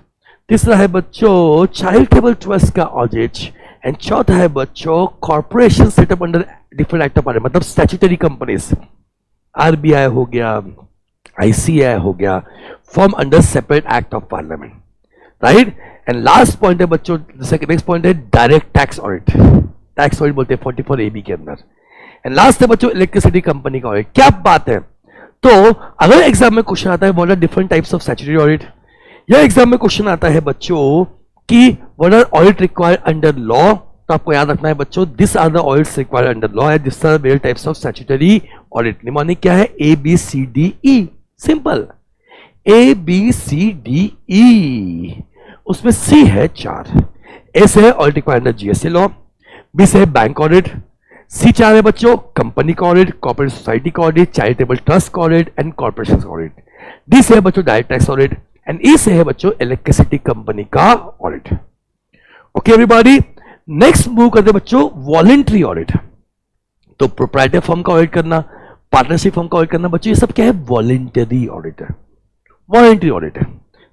तीसरा है बच्चों चैरिटेबल ट्रस्ट का ऑडिट, एंड चौथा है बच्चों corporation setup under different act of parliament, मतलब स्टैट्यूटरी कंपनीज, आरबीआई हो गया, आईसीआई हो गया, form under separate act of parliament, right. And last point है बच्चों, नेक्स्ट पॉइंट है direct tax audit, tax audit बोलते हैं 44 AB के अंदर। एंड लास्ट है बच्चों इलेक्ट्रिसिटी कंपनी का ऑडिट। क्या बात है। तो अगर एग्जाम में क्वेश्चन आता है what are different types of statutory audit, या एग्जाम में क्वेश्चन आता है बच्चों कि what are audit required under law, तो आपको याद रखना है बच्चों this are the audits required under law and this are various types of statutory audit. Mnemonic क्या है, A B C D E, simple A B C D E. उसमें C है 4, ए से है audit required under GST law, B से है bank audit, सी 4 है बच्चों कंपनी का ऑडिट, कॉर्पोरेट सोसाइटी का ऑडिट, चैरिटेबल ट्रस्ट का ऑडिट एंड कॉर्पोरेशन का ऑडिट, डी से है बच्चों डायरेक्ट टैक्स ऑडिट, एंड ई से है बच्चों इलेक्ट्रिसिटी कंपनी का audit. Okay everybody, next move करते बच्चों वॉलंटरी ऑडिट। तो प्रोप्राइटर फर्म का ऑडिट करना, पार्टनरशिप फर्म का ऑडिट करना बच्चों, ये सब क्या है, वॉलंटरी ऑडिट है, वॉलंटरी ऑडिट है,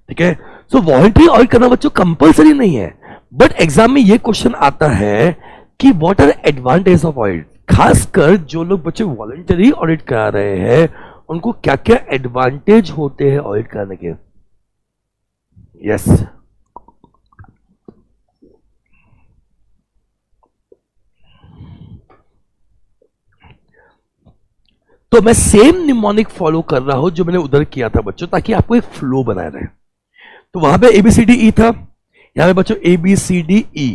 ठीक है। सो वॉलंटरी ऑडिट करना बच्चों कंपलसरी नहीं है, बट एग्जाम में ये क्वेश्चन आता है कि what are advantage of audit, खासकर जो लोग बच्चे वॉलंटरी ऑडिट करा रहे हैं उनको क्या क्या एडवांटेज होते हैं ऑडिट करने के। यस तो मैं सेम निमोनिक फॉलो कर रहा हूं जो मैंने उधर किया था बच्चों, ताकि आपको एक फ्लो बनाए रहे। तो वहां पे ABCDE था, यहां पे बच्चों ABCDE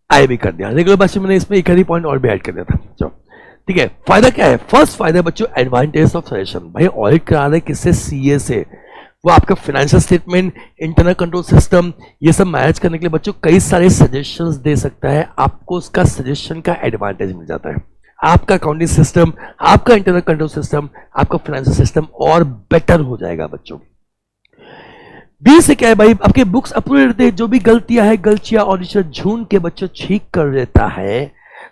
आई भी कर दिया, रेगुलर बच्चों मैंने इसमें एक ही पॉइंट और भी ऐड कर दिया था। चलो ठीक है, फायदा क्या है, फर्स्ट फायदा बच्चों एडवांटेज ऑफ सजेशन। भाई ऑडिट करा रहे किससे, सीए से, वो आपका financial statement, internal control system, ये सब मैनेज करने के लिए बच्चों कई सारे सजेशंस दे सकता है, आपको उसका सजेशन का एडवांटेज मिल जाता है। आपका अकाउंटिंग सिस्टम, आपका इंटरनल कंट्रोल सिस्टम, आपका फाइनेंशियल सिस्टम और बेटर हो जाएगा बच्चों। बी से क्या है भाई, आपके बुक्स अप्रूव रहते हैं, जो भी गलतियां है, गलतियां ऑडिटर झूठ के बच्चों ठीक कर देता है।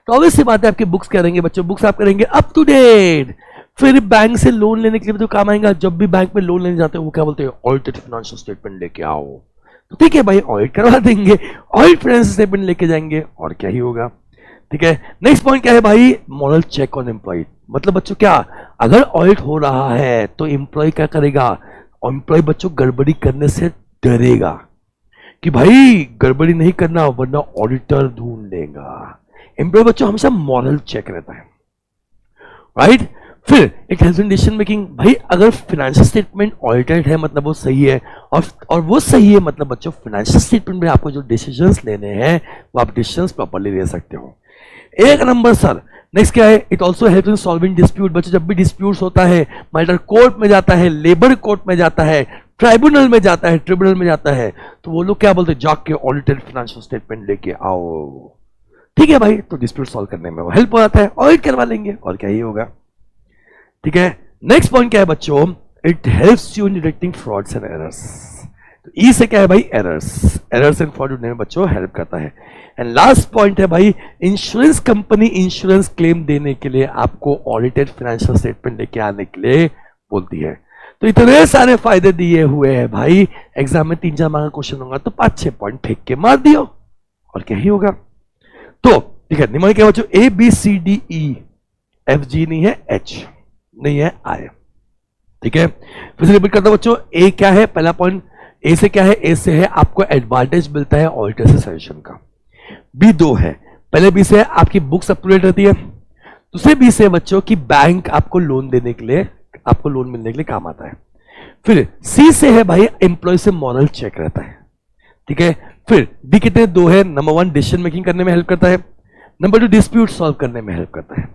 तो ऑब्वियस सी बात है आपके बुक्स करेंगे बच्चों, बुक्स आप करेंगे अप टू डेट। फिर बैंक से लोन लेने के लिए भी तो काम आएगा, जब भी बैंक में लोन लेने जाते हैं वो क्या बोलते हैं, ऑडिटेड फाइनेंशियल स्टेटमेंट लेके आओ। तो ठीक है भाई, ऑडिट करवा देंगे, ऑडिट फाइनेंशियल स्टेटमेंट लेके जाएंगे और क्या ही होगा। ठीक है, नेक्स्ट पॉइंट क्या है भाई, मॉरल चेक ऑन एम्प्लॉय। मतलब बच्चों क्या, अगर ऑडिट हो रहा है तो एम्प्लॉय क्या करेगा, एम्प्लॉय बच्चों गड़बड़ी करने से डरेगा कि भाई गड़बड़ी नहीं करना वरना ऑडिटर ढूंढ लेगा। एम्प्लॉय बच्चों हमेशा मॉरल चेक रहता है, राइट। फिर it helps in decision making. भाई अगर फाइनेंशियल स्टेटमेंट ऑडिटेड है मतलब वो सही है, और वो सही है मतलब बच्चों फाइनेंशियल स्टेटमेंट में आपको जो डिसीजंस लेने हैं वो आप डिसीजंस प्रॉपर्ली ले सकते हो। एक नंबर सर। नेक्स्ट क्या है, it also help in solving dispute. बच्चों जब भी डिस्प्यूट होता है, मैटर कोर्ट में जाता है, लेबर कोर्ट में जाता है, ट्राइब्यूनल में जाता है, ट्रिब्यूनल में जाता है, तो वो लोग क्या बोलते हैं, जाके ऑडिटेड फाइनेंशियल स्टेटमेंट लेके आओ। ठीक है भाई, तो डिस्प्यूट सॉल्व करने में वो हेल्प हो जाता है, ऑडिट करवा लेंगे और क्या ही होगा। ठीक है, नेक्स्ट पॉइंट क्या है बच्चों, it helps you in detecting frauds and errors. तो ई से क्या है भाई, एरर्स, एरर्स एंड फ्रॉड ढूंढने में बच्चों हेल्प करता है। एंड लास्ट पॉइंट है भाई, इंश्योरेंस कंपनी इंश्योरेंस क्लेम देने के लिए आपको ऑडिटेड फाइनेंशियल स्टेटमेंट लेके आने के लिए बोलती है। तो इतने सारे फायदे दिए हुए हैं भाई, एग्जाम में 3-4 मार्क का क्वेश्चन होगा तो 5-6 पॉइंट फेंक के मार दियो और क्या ही होगा। तो ठीक है, निम्न क्या बच्चों, A B C D E F G नहीं है, एच नहीं है, आई। ठीक है, फिर से रिपीट करता हूं बच्चों, ए क्या है, पहला पॉइंट ए से क्या है, ए से है आपको एडवांटेज मिलता है ऑडिटर से सजेशन का। बी 2 है, पहले बी से है आपकी बुक्स अप टू डेट रहती है, दूसरे बी से बच्चों की बैंक आपको लोन देने के लिए, आपको लोन मिलने के लिए काम आता है। फिर सी से है भाई एम्प्लॉय से मॉरल चेक रहता है। ठीक है, फिर डी कितने, 2 है, नंबर 1 डिसीजन मेकिंग करने में हेल्प करता है, नंबर 2 डिस्प्यूट सॉल्व करने में हेल्प करता है,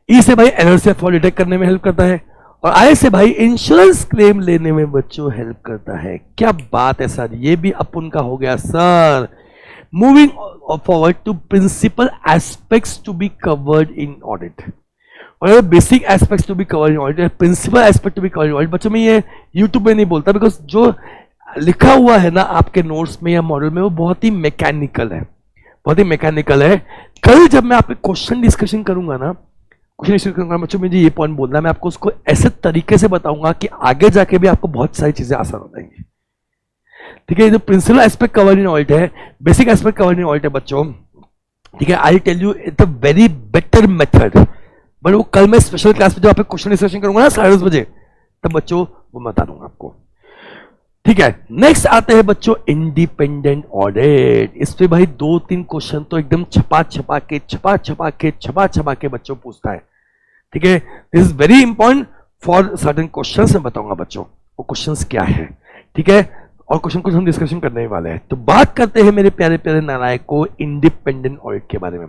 ई से भाई एरर से फॉल्ट डिटेक्ट करने में हेल्प करता है, और आई से भाई इंश्योरेंस क्लेम लेने में बच्चों हेल्प करता है। क्या बात है सर, ये भी अपन का हो गया sir. Moving forward to principal aspects to be covered in audit, और basic aspects to be covered in audit, principal aspect to be covered in audit. बच्चों में ये यूट्यूब में नहीं बोलता, बिकॉज जो लिखा हुआ है ना आपके नोट्स में या मॉडल में वो बहुत ही मैकेनिकल है, बहुत ही मैकेनिकल है। कल जब मैं आपके क्वेश्चन डिस्कशन करूंगा ना, क्वेश्चन डिस्कशन करूंगा बच्चों, मुझे ये पॉइंट बोलना है, मैं आपको उसको ऐसे तरीके से बताऊंगा कि आगे जाके भी आपको बहुत सारी चीजें आसान हो जाएंगी। ठीक है, जो principal aspect covered in audit है, basic aspect covered in audit है बच्चों। ठीक है, I tell you it's a very better method, but वो कल मैं स्पेशल क्लास में जब आप क्वेश्चन डिस्कशन करूंगा ना 10:30 बजे, तब बच्चों वो बता दूंगा आपको। ठीक है, नेक्स्ट आते हैं बच्चों इंडिपेंडेंट ऑडिट। इस पे भाई 2-3 क्वेश्चन तो एकदम छपा छपा के बच्चों पूछता है। ठीक है, this is very important for certain questions, मैं बताऊंगा बच्चों वो क्वेश्चंस क्या है। ठीक है, और क्वेश्चन को हम डिस्कशन करने वाले हैं। तो बात करते हैं मेरे प्यारे प्यारे नालायक को इंडिपेंडेंट ऑडिट के बारे में।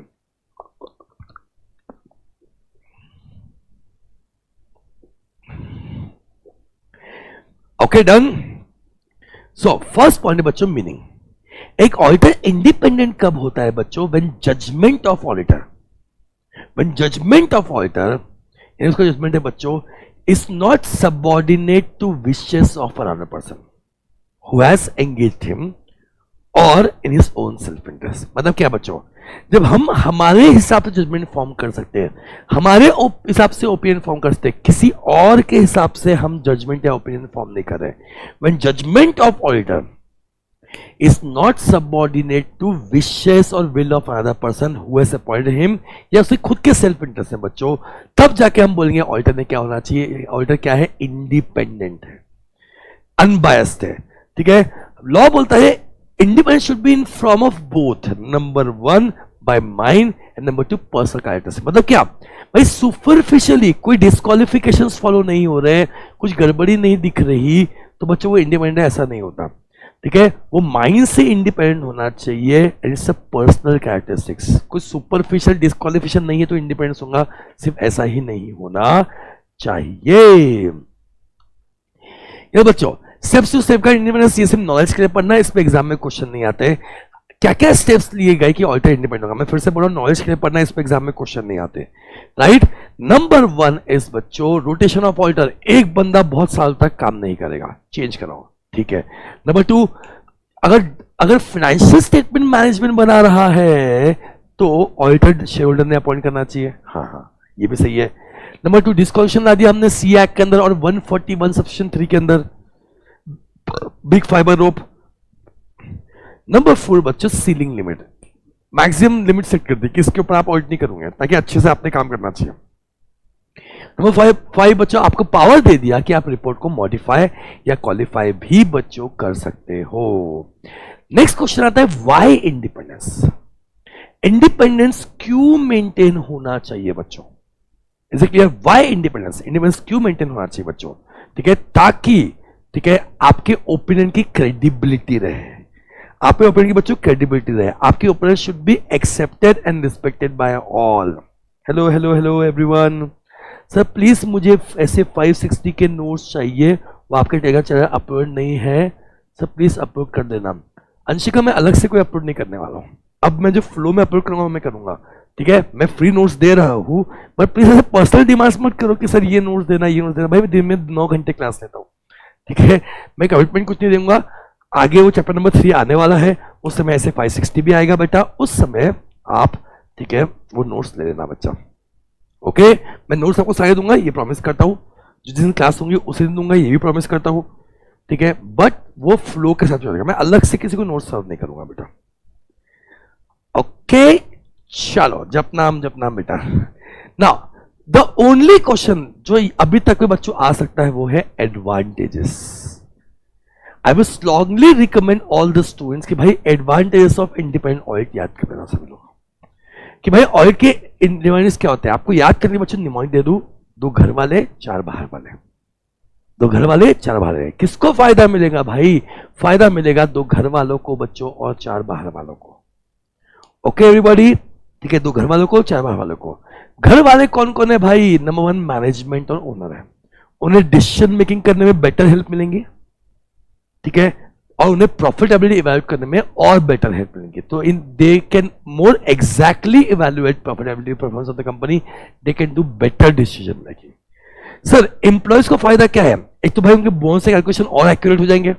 Okay, done. So first point है बच्चों मीनिंग। एक ऑडिटर इंडिपेंडेंट कब होता है बच्चों, when judgement of auditor, when judgement of auditor, उसका जजमेंट है बच्चों, is not subordinate to wishes of another person who has engaged him और in his own self interest. मतलब क्या बच्चों, जब हम हमारे हिसाब से जजमेंट फॉर्म कर सकते हैं, हमारे हिसाब से ओपिनियन फॉर्म कर सकते हैं, किसी और के हिसाब से हम जजमेंट या ओपिनियन फॉर्म नहीं कर रहे। When judgement of auditor is not subordinate to wishes और will of another person who has appointed him, या उसके खुद के सेल्फ इंटरेस्ट है बच्चों, तब जाके हम बोलेंगे ऑडिटर ने क्या होना चाहिए, ऑडिटर क्या है, इंडिपेंडेंट है, अनबायस्ड है। ठीक है, लॉ बोलता है independence should be in form of both, number 1 by mind and number 2 personal characteristics। मतलब क्या भाई, सुपरफिशियली कोई डिस्क्वालिफिकेशंस फॉलो नहीं हो रहे, कुछ गड़बड़ी नहीं दिख रही, तो बच्चों वो इंडिपेंडेंट ऐसा नहीं होता। ठीक है, वो माइंड से इंडिपेंडेंट होना चाहिए, and it's a personal characteristics. कोई सुपरफिशियल डिस्क्वालिफिकेशन नहीं है तो इंडिपेंडेंस होगा, सिर्फ ऐसा ही नहीं होना चाहिए। ये बच्चों स्टेप्स टू सेफगार्ड इंडिपेंडेंस, ये सिर्फ नॉलेज के लिए पढ़ना है, इस पे एग्जाम में क्वेश्चन नहीं आते। क्या क्या स्टेप्स लिए गए कि ऑडिटर इंडिपेंडेंट होगा, मैं फिर से बोल रहा हूं, नॉलेज के लिए पढ़ना है, इस पे एग्जाम में क्वेश्चन नहीं आते। राइट, नंबर 1 इज बच्चों रोटेशन ऑफ ऑडिटर। एक बंदा बहुत साल तक काम नहीं करेगा, चेंज कराओ। ठीक है, नंबर 2, अगर फाइनेंशियल स्टेटमेंट मैनेजमेंट बना रहा है तो ऑडिटर शेयर होल्डर ने अपॉइंट करना चाहिए। हाँ, ये भी सही है। नंबर 2, डिस्क्वालिफिकेशन ला दिया हमने सी एक्ट के अंदर और 141 सेक्शन 3 के अंदर, बिग फाइबर रोप। नंबर 4 बच्चों ceiling limit, maximum limit set कर दी कि इसके ऊपर आप ऑडिट नहीं करोगे, ताकि अच्छे से आपने काम करना चाहिए। नंबर 5 बच्चों आपको पावर दे दिया कि आप रिपोर्ट को मॉडिफाई या क्वालिफाई भी बच्चों कर सकते हो। नेक्स्ट क्वेश्चन आता है व्हाई इंडिपेंडेंस। इंडिपेंडेंस क्यों मेंटेन होना चाहिए बच्चों, is it clear? Why independence? Independence क्यों मेंटेन होना चाहिए बच्चों? ठीक है, ताकि ठीक है आपके ओपिनियन की क्रेडिबिलिटी रहे, आपके ओपिनियन की बच्चों क्रेडिबिलिटी रहे, आपकी opinion should be accepted and respected by all. Hello hello hello everyone. Sir please मुझे ऐसे 560 के नोट्स चाहिए, वो आपके टेलीग्राम चैनल अपलोड नहीं है सर, प्लीज अपलोड कर देना। अंशिका मैं अलग से कोई अपलोड नहीं करने वाला हूँ, अब मैं जो फ्लो में अपलोड करूंगा मैं करूंगा। ठीक है, मैं फ्री नोट्स दे रहा हूँ, बट प्लीज ऐसे पर्सनल डिमांड्स मत करो कि सर ये नोट्स देना ये नोट्स देना। भाई मैं दिन में 9 घंटे क्लास लेता हूँ, ठीक है, मैं कमिटमेंट कुछ नहीं दूंगा। आगे वो चैप्टर नंबर 3 आने वाला है, उस समय ऐसे 560 भी आएगा बेटा, उस समय आप ठीक है वो नोट्स ले लेना बच्चा। ओके, मैं नोट्स आपको सारे दूंगा, ये प्रॉमिस करता हूँ, जिस दिन क्लास होंगी उसी दिन दूंगा, ये भी प्रॉमिस करता हूँ। ठीक है, बट वो फ्लो के साथ चलेगा, मैं अलग से किसी को नोट्स सर्व नहीं करूंगा बेटा। ओके चलो, जपनाम बेटा। नाउ द ओनली क्वेश्चन जो अभी तक में बच्चों आ सकता है वो है advantages. I will strongly recommend all the students कि भाई एडवांटेजेस ऑफ इंडिपेंडेंट ऑडिट याद कर लेना सभी लोग, कि भाई ऑडिट के एडवांटेजेस क्या होते हैं आपको याद करने बच्चों। निमोनिक दे दूं, 2 घर वाले 4 बाहर वाले, 2 घर वाले 4 बाहर वाले। किसको फायदा मिलेगा भाई? फायदा मिलेगा 2 घर वालों को बच्चों और 4 बाहर वालों को। ओके एवरीबॉडी, ठीक है, 2 घर वालों को 4 बाहर वालों को। घर वाले कौन कौन है भाई? नंबर 1 मैनेजमेंट और ओनर है, उन्हें डिसीजन मेकिंग करने में बेटर हेल्प मिलेंगी, ठीक है, और उन्हें प्रॉफिटेबिलिटी इवैल्यूएट करने में और बेटर हेल्प मिलेंगी। तो in they can more exactly evaluate profitability performance of the company, they can do better decision making. Sir employees को फायदा क्या है? एक तो भाई उनके बोनस से कैलकुलेशन और एक्यूरेट हो जाएंगे,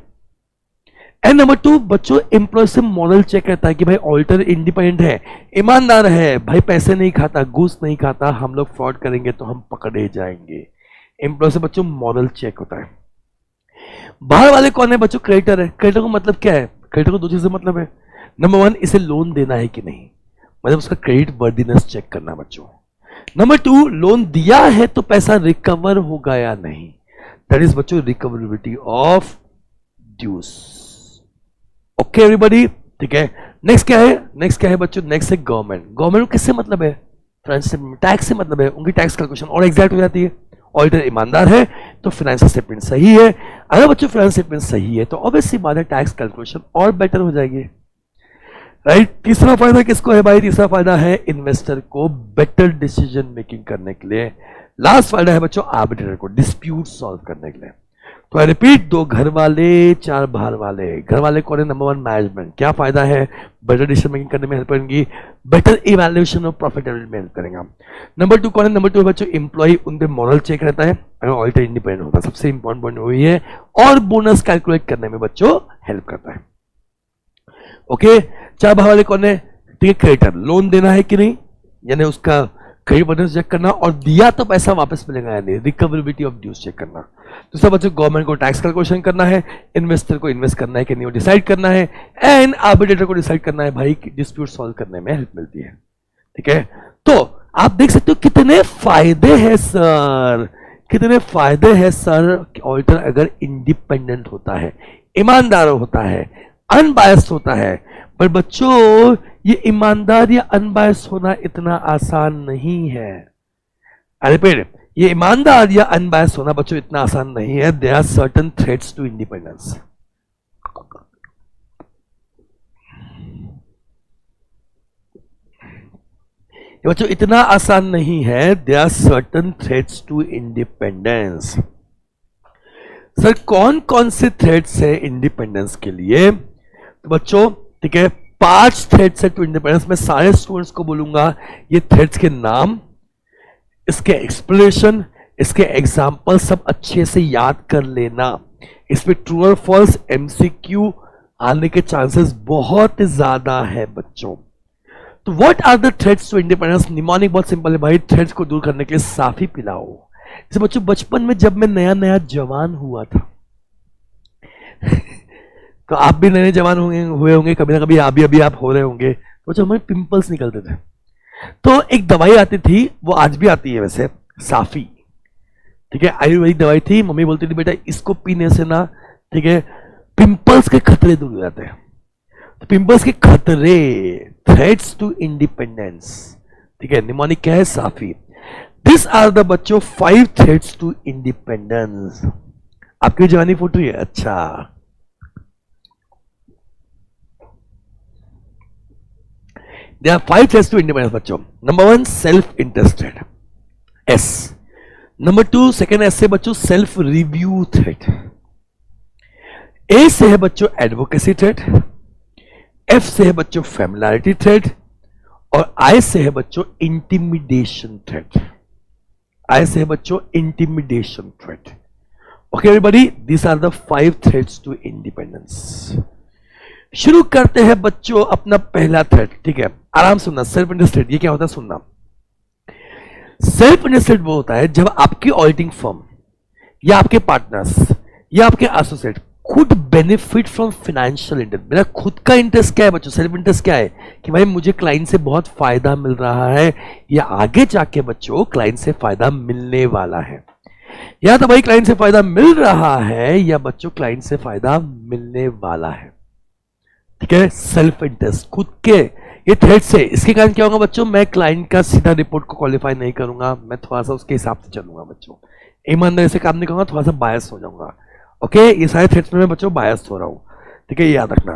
एंड नंबर 2 बच्चों एम्प्लॉय से मॉरल चेक रहता है कि भाई ऑडिटर इंडिपेंडेंट है, ईमानदार है, भाई पैसे नहीं खाता, घूस नहीं खाता, हम लोग फ्रॉड करेंगे तो हम पकड़े जाएंगे। एम्प्लॉय से बच्चों मॉरल चेक होता है। बाहर वाले कौन है बच्चों? क्रेडिटर है। क्रेडिटर को मतलब क्या है? क्रेडिटर को 2 चीजें मतलब है। नंबर 1 इसे लोन देना है कि नहीं, मतलब उसका क्रेडिट वर्दीनेस चेक करना बच्चों। नंबर 2 लोन दिया है तो पैसा रिकवर होगा या नहीं, दैट इज बच्चों recoverability of dues. Okay everybody, ठीक है। नेक्स्ट क्या है? नेक्स्ट क्या है बच्चों? नेक्स्ट है गवर्नमेंट। गवर्नमेंट किससे मतलब है? टैक्स से मतलब है, उनकी टैक्स कैलकुलेशन और एग्जैक्ट हो जाती है। ऑडिटर ईमानदार है तो फाइनेंशियल स्टेटमेंट सही है, अगर बच्चों फाइनेंशियल स्टेटमेंट सही है तो ऑब्वियसली बात है टैक्स कैलकुलेशन और बेटर हो जाएगी, राइट। तीसरा फायदा किसको है भाई? तीसरा फायदा है इन्वेस्टर को बेटर डिसीजन मेकिंग करने के लिए। लास्ट फायदा है बच्चों आर्बिट्रेटर को डिस्प्यूट सॉल्व करने के लिए। तो आई रिपीट, 2 घर वाले 4 बाहर वाले। घर वाले कौन है? Number 1 management. क्या फायदा है? बेटर डिसीजन मेकिंग करने में हेल्प करेंगी, बेटर इवैल्यूएशन ऑफ प्रॉफिटेबिलिटी में हेल्प करेंगे। नंबर 2 कौन है? नंबर 2 बच्चों एम्प्लॉय, उन पे मॉरल चेक रहता है, अगर ऑडिटर इंडिपेंडेंट होता है, सबसे इंपॉर्टेंट पॉइंट वही है, और बोनस कैलकुलेट करने में बच्चों हेल्प करता है। ओके, 4 बाहर वाले कौन है? ठीक है, क्रेडिटर, लोन देना है कि नहीं, यानी उसका क्रेडिट वर्दीनेस चेक करना, और दिया तो पैसा वापस मिलेगा या नहीं, रिकवरेबिलिटी ऑफ ड्यूज चेक करना। दूसरा बच्चों गवर्नमेंट को टैक्स कैलकुलेशन करना है, इन्वेस्टर को इन्वेस्ट करना है कि नहीं वो डिसाइड करना है, एंड आर्बिट्रेटर को डिसाइड करना है भाई डिस्प्यूट सॉल्व करने में हेल्प मिलती है, ठीक है। तो आप देख सकते हो कितने फायदे हैं सर, कितने फायदे हैं सर। ऑडिटर अगर इंडिपेंडेंट होता है, ईमानदार होता है, अनबायस्ड होता है, पर बच्चों ये ईमानदार या अनबायस्ड होना इतना आसान नहीं है। अरे पेड़, ये ईमानदार या अनबायस्ड होना बच्चों इतना आसान नहीं है। There are certain threats to independence. ये बच्चों इतना आसान नहीं है। There are certain threats to independence. Sir कौन कौन से थ्रेट्स है इंडिपेंडेंस के लिए? तो बच्चों ठीक है, 5 थ्रेट्स है टू इंडिपेंडेंस। मैं सारे स्टूडेंट्स को बोलूंगा ये थ्रेट्स के नाम, इसके एक्सप्लेनेशन, इसके एग्जाम्पल सब अच्छे से याद कर लेना। इसमें ट्रू और फॉल्स एमसीक्यू आने के चांसेस बहुत ज्यादा है बच्चों। तो what are the threats to independence? Mnemonic बहुत सिंपल है भाई, थ्रेट्स को दूर करने के लिए साफी पिलाओ। जैसे बच्चों बचपन में जब मैं नया नया जवान हुआ था तो आप भी नए जवान हुए होंगे कभी ना कभी, अभी आप हो रहे होंगे। तो जब हमें पिंपल्स निकलते थे तो एक दवाई आती थी, वो आज भी आती है वैसे, साफी, ठीक है, आयुर्वेदिक दवाई थी। मम्मी बोलती थी बेटा इसको पीने से ना ठीक है पिंपल्स के खतरे दूर हो जाते हैं। तो पिंपल्स के खतरे, थ्रेट्स टू इंडिपेंडेंस, ठीक है, निमोनिक क्या है? साफी। दिस आर द बच्चों 5 थ्रेड्स टू इंडिपेंडेंस। आपकी जवानी फूट रही है? अच्छा, there are 5 threats to independence बच्चों। Number 1 self interested, S. Number 2 second S से बच्चों सेल्फ रिव्यू थ्रेड। ए से है बच्चों एडवोकेसी थ्रेड, एफ से है बच्चों फैमिलियरिटी थ्रेड, और आई से है बच्चों इंटिमिडेशन थ्रेड। आई से है बच्चों intimidation threat. Okay everybody, this are the 5 threats to independence. शुरू करते हैं बच्चों अपना पहला थ्रेड। ठीक है, आराम सुनना। सेल्फ इंटरेस्टेड ये क्या होता है सुनना। सेल्फ इंटरेस्टेड वो होता है जब आपकी ऑडिटिंग फर्म या आपके पार्टनर्स या आपके एसोसिएट खुद बेनिफिट फ्रॉम फाइनेंशियल इंटरेस्ट। मेरा खुद का इंटरेस्ट क्या है बच्चों? सेल्फ इंटरेस्ट क्या है कि भाई मुझे क्लाइंट से बहुत फायदा मिल रहा है, या आगे जाके बच्चों क्लाइंट से फायदा मिलने वाला है, या तो भाई क्लाइंट से फायदा मिल रहा है या बच्चों क्लाइंट से फायदा मिलने वाला है। ठीक है, सेल्फ इंटरेस्ट खुद के ये थ्रेड से। इसके कारण क्या होगा बच्चों? मैं क्लाइंट का सीधा रिपोर्ट को क्वालिफाई नहीं करूंगा, मैं थोड़ा सा उसके हिसाब से चलूंगा बच्चों, ईमानदारी से काम नहीं करूंगा, थोड़ा सा बायस हो जाऊंगा। ओके, ये सारे थ्रेड्स में मैं बच्चों बायस हो रहा हूं। ठीक है, ये याद रखना।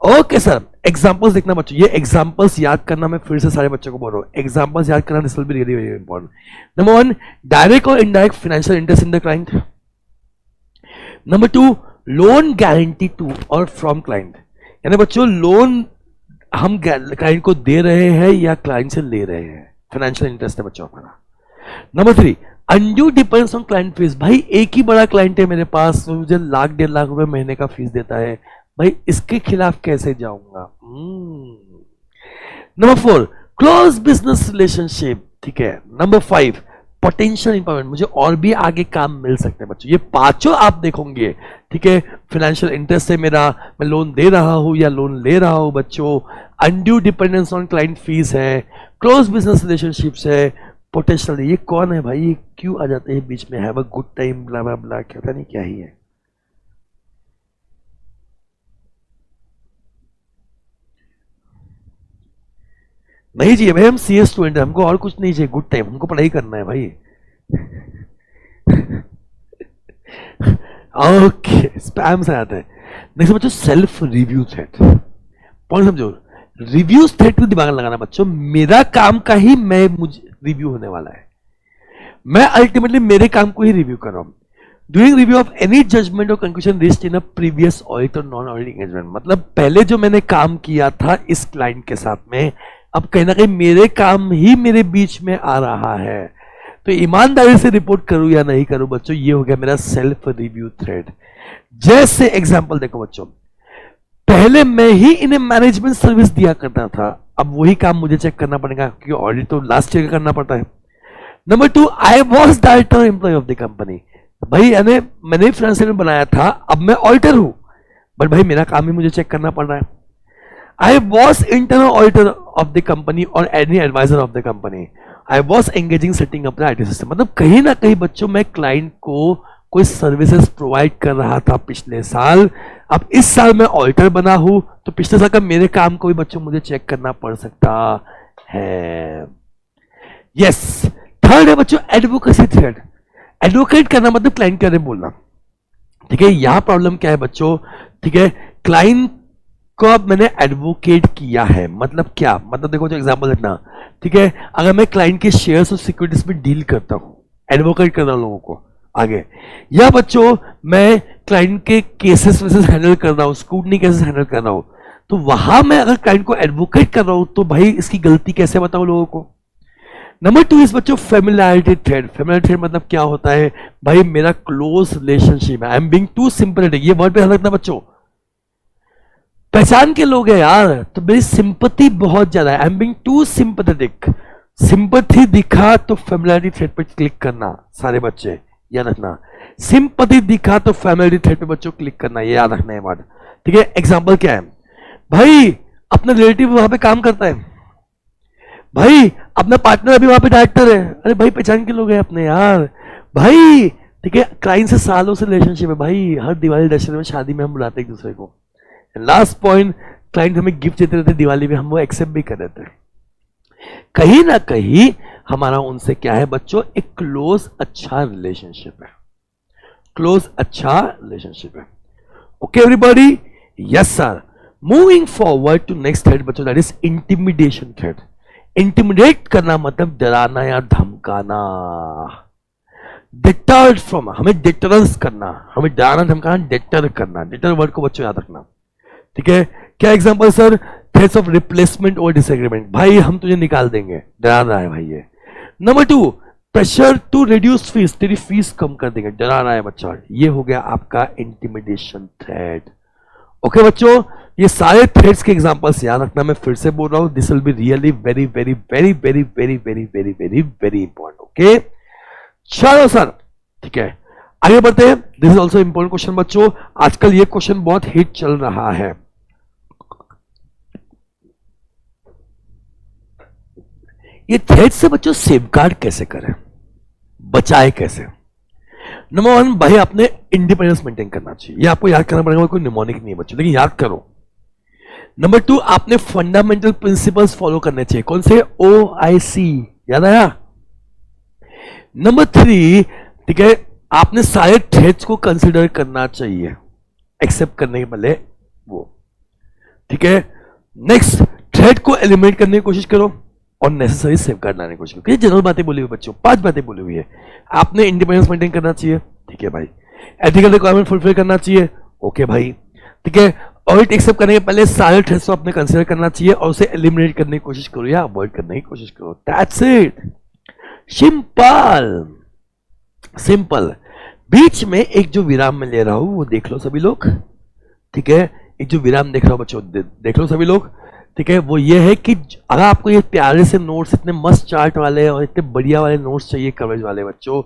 ओके सर, एग्जांपल्स देखना बच्चों। ये एग्जांपल्स याद करना मैं फिर से सारे बच्चों को बोल रहा हूं, एग्जांपल्स याद करना, this will be really very important. Number 1 direct और indirect financial interest in the client. Number 2 loan guarantee to और फ्रॉम क्लाइंट, यानी बच्चों लोन हम क्लाइंट को दे रहे हैं या क्लाइंट से ले रहे हैं, फाइनेंशियल इंटरेस्ट है बच्चों हमारा। Number 3 undue depends on client fees. भाई एक ही बड़ा क्लाइंट है मेरे पास, मुझे लाख 1.5 लाख रुपए महीने का फीस देता है, भाई इसके खिलाफ कैसे जाऊंगा? Number 4 close business relationship. ठीक है। नंबर 5 पोटेंशियल एम्प्लॉयमेंट, मुझे और भी आगे काम मिल सकते हैं बच्चों। ये पांचों आप देखोगे। ठीक है, फाइनेंशियल इंटरेस्ट है मेरा, मैं लोन दे रहा हूं या लोन ले रहा हूं बच्चों, undue dependence on client fees है, क्लोज बिजनेस रिलेशनशिप्स है, पोटेंशियल। ये कौन है भाई? ये क्यों आ जाते हैं बीच में? हैव अ गुड टाइम ब्ला ब्ला ब्ला, क्या पता नहीं क्या ही है। नहीं चाहिए भाई, हम सीए स्टूडेंट हैं, हमको और कुछ नहीं चाहिए। गुड टाइम, हमको पढ़ाई करना है भाई। ओके, स्पैम से आते हैं। नेक्स्ट बच्चों सेल्फ रिव्यू थ्रेड। पॉइंट समझो, रिव्यू थ्रेड को दिमाग लगाना बच्चों। मेरा काम का ही मैं मुझे रिव्यू होने वाला है, मैं अल्टीमेटली मेरे काम को ही रिव्यू कर रहा हूं। Doing review of any judgement और conclusion reached in a previous audit और नॉन ऑडिट एंगेजमेंट। मतलब पहले जो मैंने काम किया था इस क्लाइंट के साथ में, अब कहीं ना कहीं मेरे काम ही मेरे बीच में आ रहा है, तो ईमानदारी से रिपोर्ट करूं या नहीं करूं बच्चों, ये हो गया मेरा सेल्फ रिव्यू थ्रेड। जैसे एग्जांपल देखो बच्चों, पहले मैं ही इन्हें मैनेजमेंट सर्विस दिया करता था, अब वही काम मुझे चेक करना पड़ेगा क्योंकि ऑडिट तो लास्ट ईयर करना पड़ता है। Number 2 I was director employ of the company. भाई मैंने फाइनेंशियल बनाया था, अब मैं ऑडिटर हूं, बट भाई मेरा काम ही मुझे चेक करना पड़ रहा है। I was internal auditor of the company or any advisor of the company. I was engaging setting up the IT system. मतलब कहीं ना कहीं बच्चों मैं क्लाइंट को कोई सर्विसेज प्रोवाइड कर रहा था पिछले साल, अब इस साल मैं ऑडिटर बना हूं, तो पिछले साल का मेरे काम को भी बच्चों मुझे चेक करना पड़ सकता है। यस, थर्ड है बच्चों एडवोकेसी थ्रेड। एडवोकेट करना मतलब क्लाइंट के बारे में बोलना। ठीक है, यहां प्रॉब्लम क्या है बच्चों? ठीक है, क्लाइंट को अब मैंने एडवोकेट किया है, मतलब क्या? मतलब देखो जो एग्जांपल देखना। ठीक है, अगर मैं क्लाइंट के शेयर्स और सिक्योरिटीज में डील करता हूं, एडवोकेट कर रहा हूं लोगों को आगे, या बच्चों मैं क्लाइंट के केसेस वेसेस हैंडल कर रहा हूं, स्क्रूटनी केसेस हैंडल कर रहा हूं, तो वहां मैं अगर क्लाइंट को एडवोकेट कर रहा हूं तो भाई इसकी गलती कैसे बताऊं लोगों को? नंबर 2 इस बच्चों फेमिलियरिटी थ्रेड। फेमिलियरिटी थ्रेड मतलब क्या होता है? भाई मेरा क्लोज रिलेशनशिप है, I am being too sympathetic. ये वर्ड पे ध्यान रखना बच्चों, पहचान के लोग हैं यार, तो मेरी सिंपैथी बहुत ज्यादा है, I am being too sympathetic. Sympathy दिखा तो फेमिलियरिटी थ्रेड पे क्लिक करना, सारे बच्चे याद रखना। सिंपैथी दिखा तो फेमिलियरिटी थ्रेड पे बच्चों क्लिक करना, ये याद रखना है वर्ड। ठीक है, एग्जांपल क्या है? भाई अपना रिलेटिव वहां पे काम करता है, भाई अपना पार्टनर अभी वहां पे डायरेक्टर है, अरे भाई पहचान के लोग हैं अपने यार भाई। ठीक है, क्लाइंट से सालों से रिलेशनशिप है भाई, हर दिवाली दशहरे में शादी में हम बुलाते एक दूसरे को। लास्ट पॉइंट, क्लाइंट हमें गिफ्ट देते रहते दिवाली में, हम वो एक्सेप्ट भी कर देते हैं। कहीं ना कहीं हमारा उनसे क्या है बच्चों, एक क्लोज अच्छा रिलेशनशिप है, क्लोज अच्छा रिलेशनशिप है। Okay everybody, yes sir. Moving forward to next threat बच्चों, that is intimidation threat. Intimidate करना मतलब डराना या धमकाना। डिटर्ड फ्रॉम, हमें डिटरेंस करना, हमें डराना धमकाना, डिटर करना। डिटर वर्ड को बच्चों याद रखना, ठीक है। क्या example sir, threats of replacement और डिसएग्रीमेंट, भाई हम तुझे निकाल देंगे, डरा रहा है भाई ये। Number 2, pressure to reduce fees, तेरी फीस कम कर देंगे, डरा रहा है बच्चा। ये हो गया आपका इंटिमिडेशन थ्रेट। ओके बच्चों, ये सारे थ्रेड्स के एग्जांपल्स याद रखना, मैं फिर से बोल रहा हूं, this will be really very very very very very very very very very important. Okay चलो सर, ठीक है आगे बढ़ते हैं। This is also important question बच्चों, आजकल ये क्वेश्चन बहुत हिट चल रहा है। ये थ्रेड से बच्चों सेफगार्ड कैसे करें, बचाए कैसे। नंबर 1 भाई, आपने इंडिपेंडेंस मेंटेन करना चाहिए, ये आपको याद करना पड़ेगा, कोई निमोनिक नहीं है बच्चों, लेकिन याद करो। नंबर 2, आपने फंडामेंटल प्रिंसिपल्स फॉलो करने चाहिए, कौन से, OIC, याद आया। नंबर 3, ठीक है, आपने सारे थ्रेड्स को कंसिडर करना चाहिए, एक्सेप्ट करने के पहले वो, ठीक है। नेक्स्ट, थ्रेड को एलिमिनेट करने की कोशिश करो और नेसेसरी सेफगार्ड लाने की कोशिश करो। ये जनरल बातें बोली हुई बच्चों, 5 बातें बोली हुई है। आपने इंडिपेंडेंस मेंटेन करना चाहिए, ठीक है भाई। एथिकल रिक्वायरमेंट फुलफिल करना चाहिए, ओके भाई, ठीक है। ऑडिट एक्सेप्ट करने के पहले सारे थ्रेड्स को आपने कंसिडर करना चाहिए और उसे एलिमिनेट करने की कोशिश करो या अवॉइड करने की कोशिश करो। That's it, simple simple. बीच में एक जो विराम मैं ले रहा हूं वो देख लो सभी लोग, ठीक है। एक जो विराम देख रहा हूं बच्चों, देख लो सभी लोग, ठीक है। वो ये है कि अगर आपको ये प्यारे से नोट्स, इतने मस्त चार्ट वाले और इतने बढ़िया वाले नोट्स चाहिए कवरेज वाले बच्चों,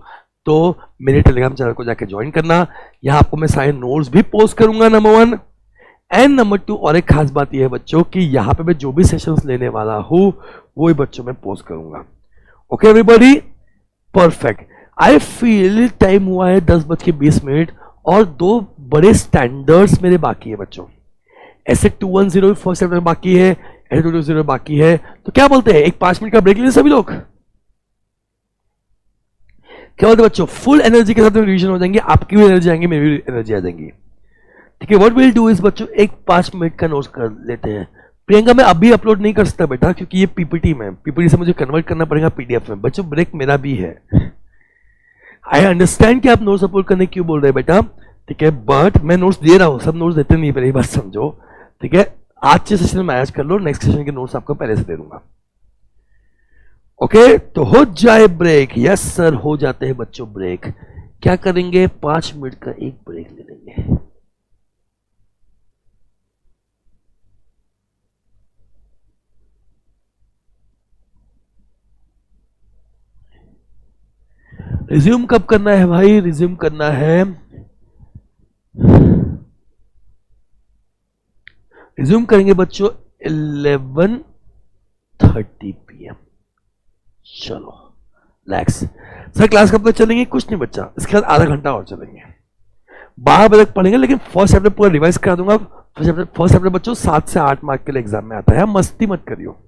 तो मेरे टेलीग्राम चैनल को जाके ज्वाइन करना। यहाँ आपको मैं सारे नोट्स भी पोस्ट करूंगा, नंबर 1। एंड नंबर 2, और एक खास बात यह है बच्चों कि यहाँ पे मैं जो भी सेशंस लेने वाला हूं वो ही बच्चों में पोस्ट करूंगा। Okay everybody, perfect. I feel time हुआ है 10:20 और 2 बड़े स्टैंडर्ड्स मेरे बाकी है बच्चों। ऐसे 210 फर्स्ट चैप्टर बाकी है, ऐसे 220 बाकी है, तो क्या बोलते हैं, एक 5 मिनट का ब्रेक ले सभी लोग, क्या बोलते हैं बच्चों। फुल एनर्जी के साथ में रिवीजन हो जाएंगे, आपकी भी एनर्जी आएंगी, मेरी भी एनर्जी आ जाएंगी, ठीक है। व्हाट विल डू इज बच्चों, एक 5 मिनट का नोट्स कर लेते हैं। प्रियंका मैं अभी अपलोड नहीं कर सकता बेटा, क्योंकि ये पीपीटी में, पीपीटी से मुझे कन्वर्ट करना पड़ेगा पीडीएफ में। बच्चों ब्रेक मेरा भी है, आई अंडरस्टैंड कि आप नोट्स अपलोड करने क्यों बोल रहे हैं बेटा, ठीक है, बट मैं नोट्स दे रहा हूं, सब नोट्स देते नहीं, पहले बात समझो, ठीक है। आज के सेशन में मैच कर लो, नेक्स्ट सेशन के नोट्स आपको पहले से दे दूंगा। ओके तो हो जाए ब्रेक, यस सर हो जाते हैं बच्चों ब्रेक। क्या करेंगे, 5 मिनट का एक ब्रेक ले लेंगे। रिज्यूम कब करना है भाई, रिज्यूम करना है, रिज्यूम करेंगे बच्चों 11:30 PM। चलो रिलैक्स सर, क्लास कब तक चलेंगे, कुछ नहीं बच्चा, इसके बाद आधा घंटा और चलेंगे, 12 बजे तक पढ़ेंगे, लेकिन फर्स्ट चैप्टर पूरा रिवाइज करा दूंगा। फर्स्ट चैप्टर बच्चों 7 से 8 मार्क के लिए एग्जाम में आता है, मस्ती मत करियो।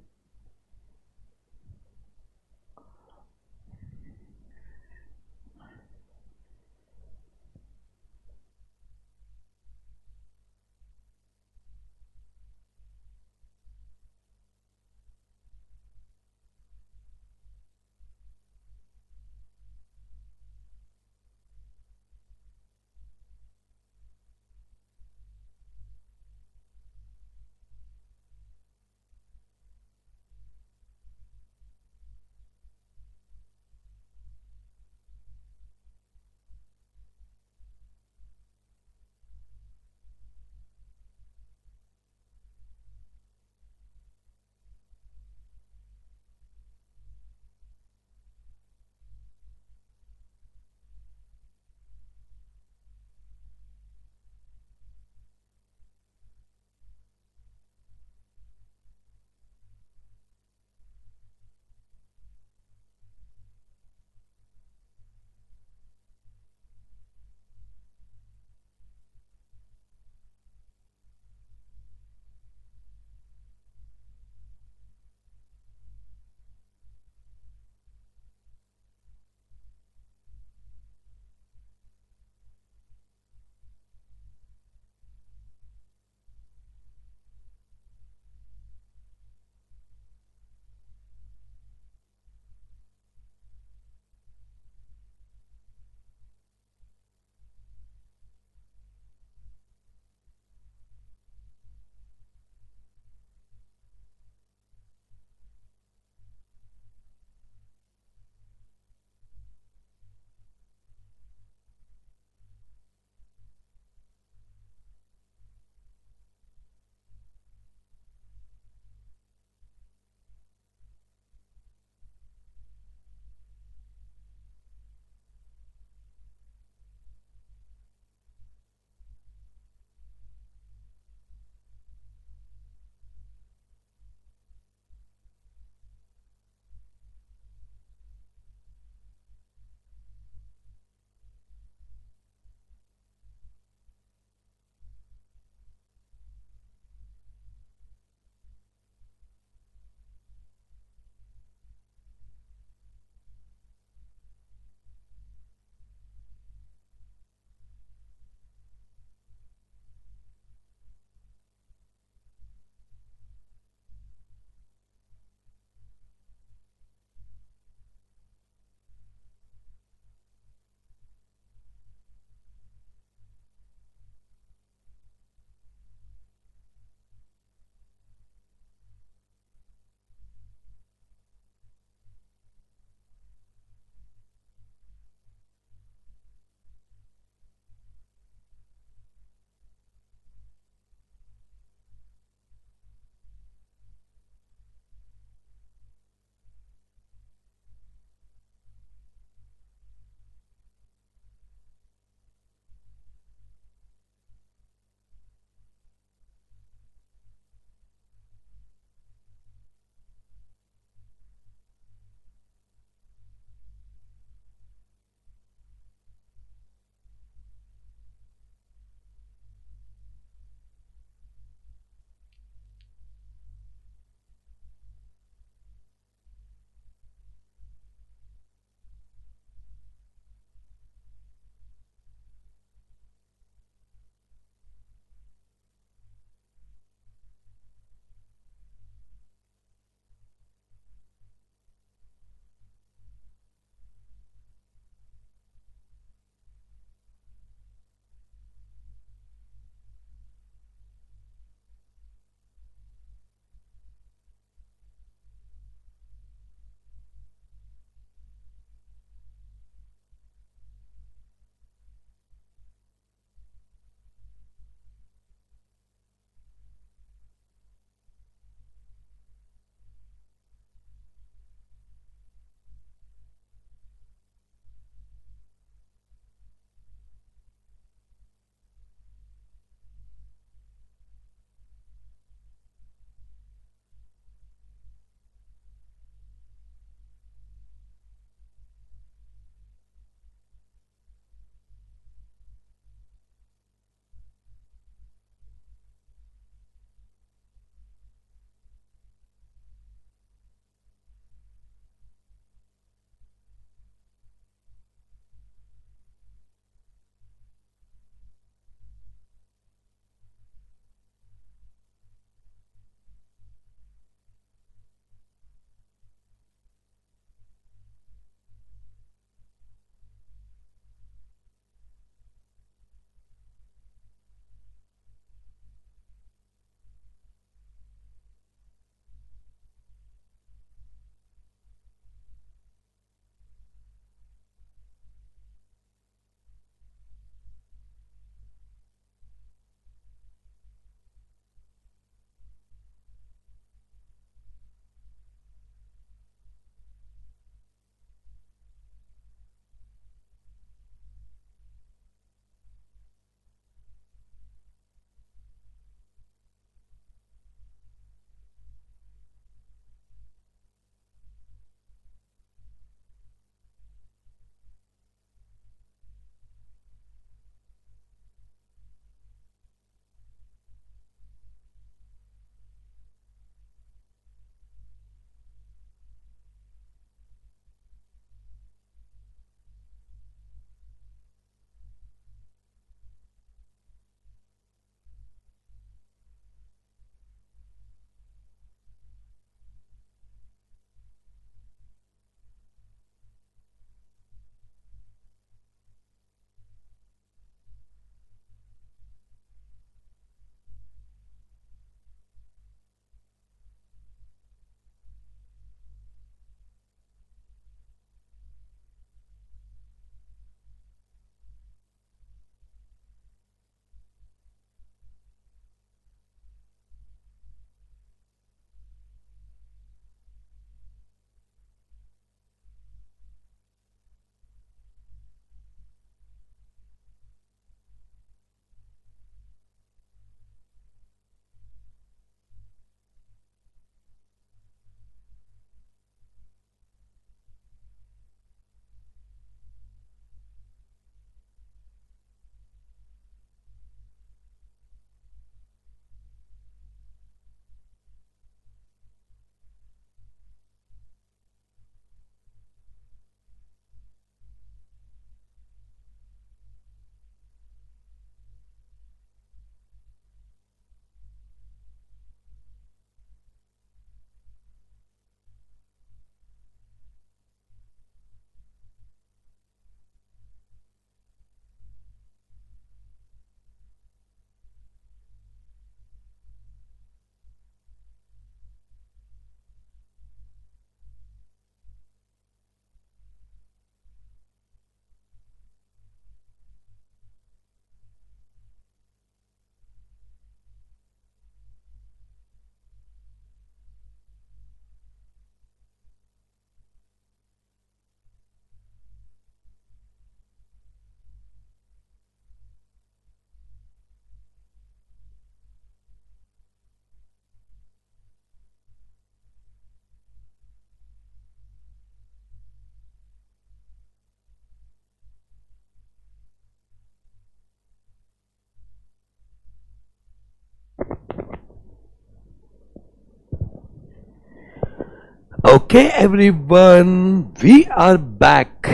Okay, everyone, we are back.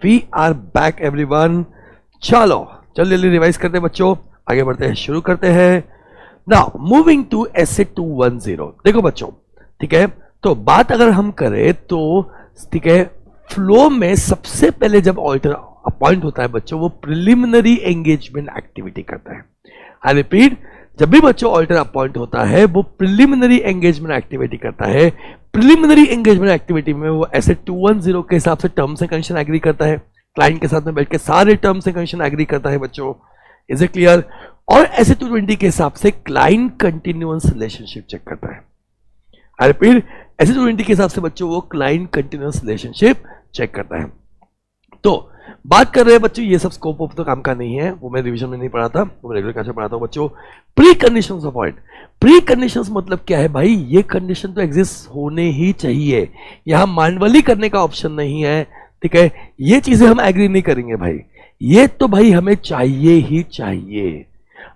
We are back, everyone. चलो जल्दी रिवाइज करते हैं बच्चों, आगे बढ़ते हैं, शुरू करते हैं. नाउ मूविंग टू एसे 210. देखो बच्चों, ठीक है, तो बात अगर हम करें तो ठीक है, फ्लो में सबसे पहले जब ऑडिटर अपॉइंट होता है बच्चों, वो प्रिलिमिनरी एंगेजमेंट एक्टिविटी करता है. आई रिपीट, जब भी बच्चों ऑडिटर अपॉइंट होता है वो प्रिलिमिनरी एंगेजमेंट एक्टिविटी करता है. प्रिलिमिनरी एंगेजमेंट एक्टिविटी में वो ऐसे 210 के हिसाब से टर्म्स एंड कंडीशन एग्री करता है, क्लाइंट के साथ में बैठ के सारे टर्म्स एंड कंडीशन एग्री करता है बच्चों. Is it clear? और ऐसे 220 के हिसाब से क्लाइंट कंटिन्यूअस रिलेशनशिप चेक करता है. आई रिपीट, ऐसे 220 के हिसाब से बच्चों वो क्लाइंट कंटिन्यूअस रिलेशनशिप चेक करता है. तो बात कर रहे हैं बच्चों, ये सब स्कोप ऑफ तो काम का नहीं है, वो मैं रिवीजन में नहीं पढ़ा था, वो मैं रेगुलर क्लास में पढ़ाता हूं बच्चों. Pre conditions of audit. Pre conditions मतलब क्या है भाई? ये कंडीशन तो एग्जिस्ट होने ही चाहिए, यहां मांडवली करने का ऑप्शन नहीं है. ठीक है, ये चीजें हम एग्री नहीं करेंगे भाई, ये तो भाई हमें चाहिए ही चाहिए.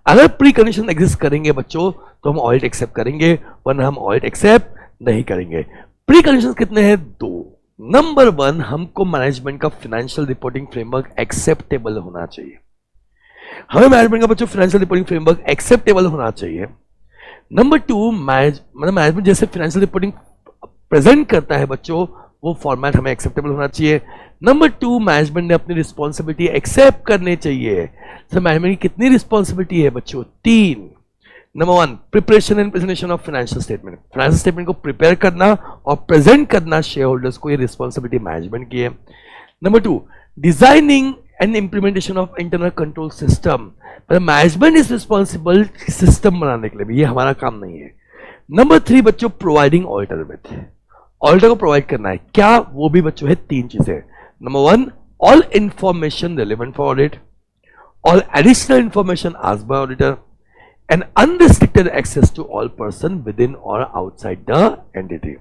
अगर प्री कंडीशन एग्जिस्ट करेंगे बच्चों तो हम ऑडिट एक्सेप्ट करेंगे, वरना हम ऑडिट एक्सेप्ट नहीं करेंगे. प्री कंडीशन कितने हैं? 2. नंबर 1, हमको मैनेजमेंट का फाइनेंशियल रिपोर्टिंग फ्रेमवर्क एक्सेप्टेबल होना चाहिए. हमें मैनेजमेंट का बच्चों फाइनेंशियल रिपोर्टिंग फ्रेमवर्क एक्सेप्टेबल होना चाहिए. नंबर 2, मैनेजमेंट जैसे फाइनेंशियल रिपोर्टिंग प्रेजेंट करता है बच्चों, वो फॉर्मेट हमें एक्सेप्टेबल होना चाहिए. नंबर 2, मैनेजमेंट ने अपनी रिस्पॉन्सिबिलिटी एक्सेप्ट करनी चाहिए. तो मैनेजमेंट की कितनी रिस्पॉन्सिबिलिटी है बच्चों? 3. Number 1, preparation and presentation of financial statement. Financial statement को प्रिपेयर करना और प्रेजेंट करना शेयर होल्डर्स को, ये रिस्पॉन्सिबिलिटी मैनेजमेंट की है. Number 2, designing and implementation of internal control system. Management is responsible system बनाने के लिए भी, ये हमारा काम नहीं है. नंबर 3 बच्चों, प्रोवाइडिंग ऑडिटर विथ. ऑडिटर को प्रोवाइड करना है क्या? वो भी बच्चों है 3 चीजें. Number 1, all information relevant for audit, all additional information asked by auditor, and unrestricted access to all person within or outside the entity.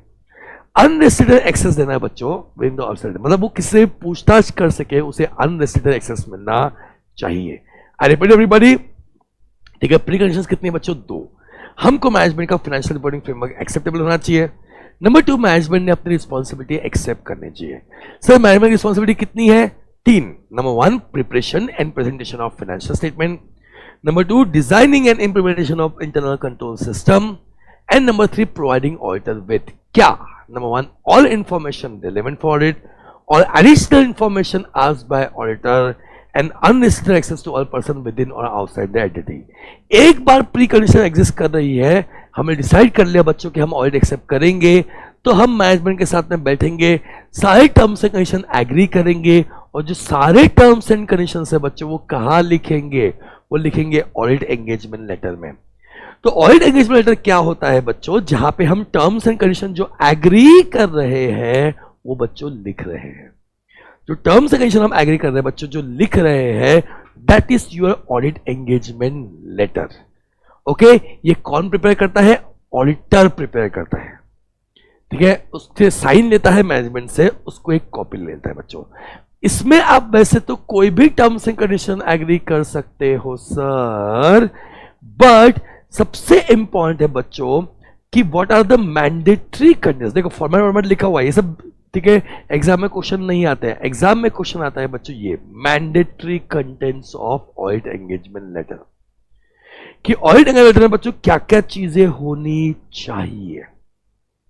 Unrestricted access देना है बच्चों within the outside, मतलब वो किसी से पूछताछ कर सके, उसे unrestricted access मिलना चाहिए. I repeat everybody, ठीक है. प्री कंडीशंस कितनी है बच्चों? 2. हमको मैनेजमेंट का फाइनेंशियल रिपोर्टिंग फ्रेमवर्क एक्सेप्टेबल होना चाहिए. नंबर 2, मैनेजमेंट ने अपनी रिस्पॉन्सिबिलिटी एक्सेप्ट करनी चाहिए. सर मैनेजमेंट की रिस्पॉन्सिबिलिटी कितनी है? 3. Number 1, preparation and presentation of financial statement. Number 2, designing and implementation of internal control system. And number 3, providing auditor with क्या? Number 1, all information relevant for audit, all additional information asked by auditor, and unrestricted access to all person within or outside the entity. एक बार pre condition exist कर रही है, हमें decide कर लिया बच्चों कि हम ऑडिट एक्सेप्ट करेंगे, तो हम मैनेजमेंट के साथ में बैठेंगे, सारे टर्म्स एंड कंडीशन एग्री करेंगे, और जो सारे टर्म्स एंड कंडीशन है बच्चों वो कहाँ लिखेंगे? वो लिखेंगे ऑडिट एंगेजमेंट लेटर में. तो ऑडिट एंगेजमेंट लेटर क्या होता है बच्चों? जहां पे हम टर्म्स एंड कंडीशन जो एग्री कर रहे हैं वो बच्चों लिख रहे हैं. जो टर्म्स एंड कंडीशन हम एग्री कर रहे हैं बच्चों, जो लिख रहे हैं, that is your audit engagement letter. Okay, ये कौन प्रिपेयर करता है? ऑडिटर प्रिपेयर करता है. ठीक है, उससे साइन लेता है मैनेजमेंट से, उसको एक कॉपी लेता है बच्चों. इसमें आप वैसे तो कोई भी टर्म्स एंड कंडीशन एग्री कर सकते हो सर, बट सबसे इंपॉर्टेंट है बच्चों कि what are the mandatory conditions. देखो फॉर्मेट लिखा हुआ है, ये सब ठीक है, एग्जाम में क्वेश्चन नहीं आते हैं. एग्जाम में क्वेश्चन आता है बच्चों ये mandatory contents of audit engagement letter, कि ऑडिट एंगेजमेंट लेटर में बच्चों क्या क्या चीजें होनी चाहिए.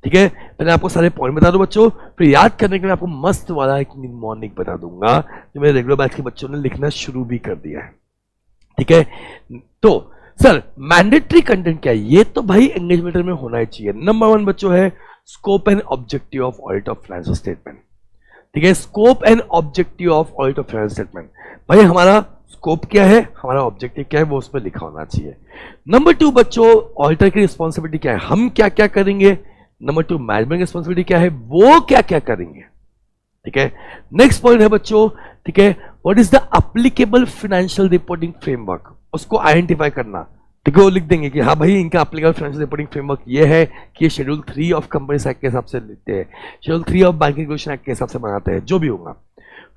ठीक है, पहले आपको सारे पॉइंट बता दूं बच्चों, फिर याद करने के लिए आपको मस्त वाला एक निमोनिक बता दूंगा जो मेरे रेगुलर बैच के बच्चों ने लिखना शुरू भी कर दिया है. ठीक है, तो सर मैंडेटरी कंटेंट क्या है? ये तो भाई एंगेजमेंट में होना ही चाहिए. नंबर 1 बच्चों है scope and objective of audit of financial statement. ठीक है, scope and objective of audit of financial statement. भाई हमारा स्कोप क्या है, हमारा ऑब्जेक्टिव क्या है, वो उसमें लिखा होना चाहिए. नंबर 2 बच्चों, ऑडिटर की रिस्पॉन्सिबिलिटी क्या है, हम क्या क्या करेंगे. नंबर 2, मैनेजमेंट की रिस्पॉन्सिबिलिटी क्या है, वो क्या क्या करेंगे. ठीक है, नेक्स्ट पॉइंट है बच्चों, ठीक है, what is the applicable financial reporting framework, उसको आइडेंटिफाई करना. ठीक है, वो लिख देंगे कि हाँ भाई इनका एप्लीकेबल फाइनेंशियल रिपोर्टिंग फ्रेमवर्क ये है कि ये शेड्यूल 3 ऑफ कंपनीज एक्ट के हिसाब से लिखते हैं, schedule 3 of banking regulation act के हिसाब से बनाते हैं, जो भी होगा.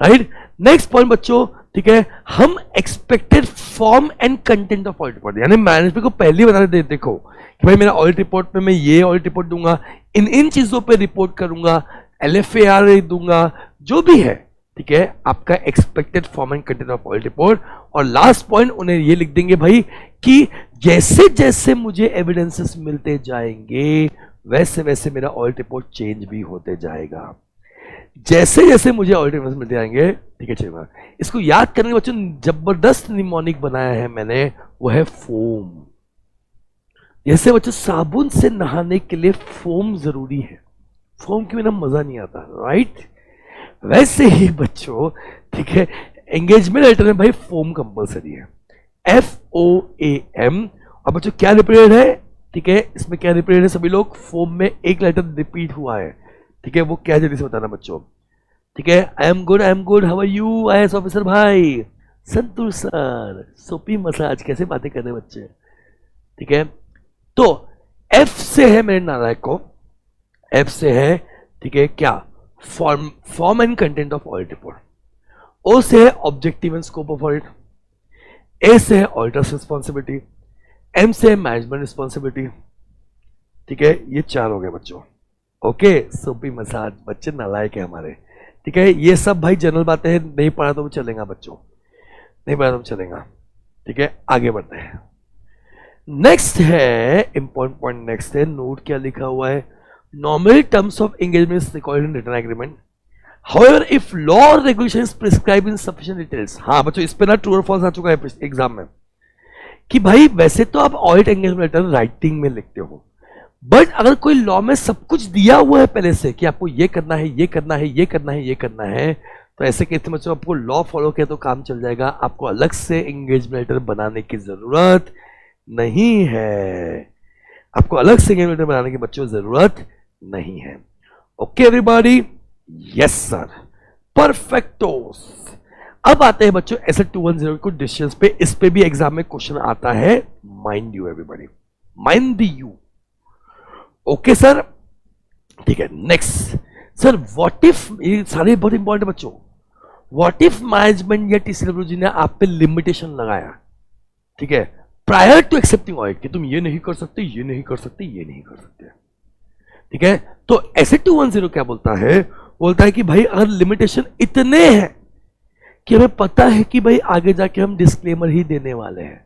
राइट, नेक्स्ट पॉइंट बच्चों, ठीक है, हम expected form and content of audit report, यानी मैनेजमेंट को पहले बता दे, देखो कि भाई मेरा ऑडिट रिपोर्ट में मैं ये ऑडिट रिपोर्ट दूंगा, इन इन चीजों पे रिपोर्ट करूंगा, LFAR दूंगा, जो भी है, ठीक है, आपका expected form and content of audit report. और लास्ट पॉइंट उन्हें ये लिख देंगे भाई कि जैसे जैसे मुझे एविडेंसेस मिलते जाएंगे वैसे वैसे मेरा ऑडिट रिपोर्ट चेंज भी होते जाएगा। जैसे जैसे मुझे ऑडिट रिपोर्ट मिलते जाएंगे, ठीक है, चलिए इसको याद करने के बच्चों जबरदस्त निमोनिक बनाया है मैंने, वो है फोम। जैसे बच्चों साबुन से नहाने के लिए फोम जरूरी है, फोम के बिना मजा नहीं आता, राइट? वैसे ही बच्चों, ठीक है, एंगेजमेंट लेटर में भाई फोम कंपलसरी है, FOAM। और बच्चों क्या रिपीटेड है, ठीक है, इसमें क्या रिपीटेड है, सभी लोग फोम में एक लेटर रिपीट हुआ है, ठीक है, वो क्या जल्दी से बताना बच्चों, ठीक है। I am good, how are you, IAS officer भाई, संतोष सर, सोपी मसाज, कैसे बातें कर रहे बच्चे, ठीक है। तो F से है मेरे नालायक को, F से है, ठीक है, क्या, form and content of audit report. O से है objective and scope of audit. A से है ऑडिटर्स रिस्पॉन्सिबिलिटी। M से है मैनेजमेंट रिस्पॉन्सिबिलिटी, ठीक है, ये 4 हो गए बच्चों। ओके, सोपी मसाज, बच्चे नालायक है हमारे, ठीक है। ये सब भाई जनरल बातें हैं, नहीं पढ़ा तो चलेगा बच्चों, नहीं पढ़ा तो चलेगा, ठीक है। आगे बढ़ते हैं, नेक्स्ट है इंपॉर्टेंट पॉइंट, नेक्स्ट है नोट, क्या लिखा हुआ है, normal terms of engagement recorded in written agreement, however if law और regulation is prescribe in sufficient details. हाँ बच्चों, इस पे ना ट्रू और फॉल्स आ चुका है एग्जाम में कि भाई वैसे तो आप ऑडिट एंगेजमेंट लेटर राइटिंग में लिखते हो, बट अगर कोई लॉ में सब कुछ दिया हुआ है पहले से कि आपको ये करना है, ये करना है, ये करना है, ये करना है, तो ऐसे केस में आपको लॉ फॉलो किया तो काम चल जाएगा, आपको अलग से एंगेजमेंट लेटर बनाने की जरूरत नहीं है, आपको अलग से एंगेजमेंट लेटर बनाने की बच्चों जरूरत नहीं है। ओके एवरीबॉडी, यस सर, परफेक्टोस। अब आते हैं बच्चों ऐसे 210 को डिसीजंस पे, इस पे भी एग्जाम में क्वेश्चन आता है, mind you everybody, mind the you. Okay sir, ठीक है। नेक्स्ट सर, व्हाट इफ, ये सारे बहुत इंपॉर्टेंट बच्चों, व्हाट इफ मैनेजमेंट या TCW जी ने आप पे लिमिटेशन लगाया, ठीक है, प्रायर टू एक्सेप्टिंग ऑडिट कि तुम ये नहीं कर सकते, ये नहीं कर सकते, ये नहीं कर सकते, ठीक है। तो ऐसे 210 क्या बोलता है, बोलता है कि भाई अगर लिमिटेशन इतने हैं कि हमें पता है कि भाई आगे जाके हम डिस्क्लेमर ही देने वाले हैं,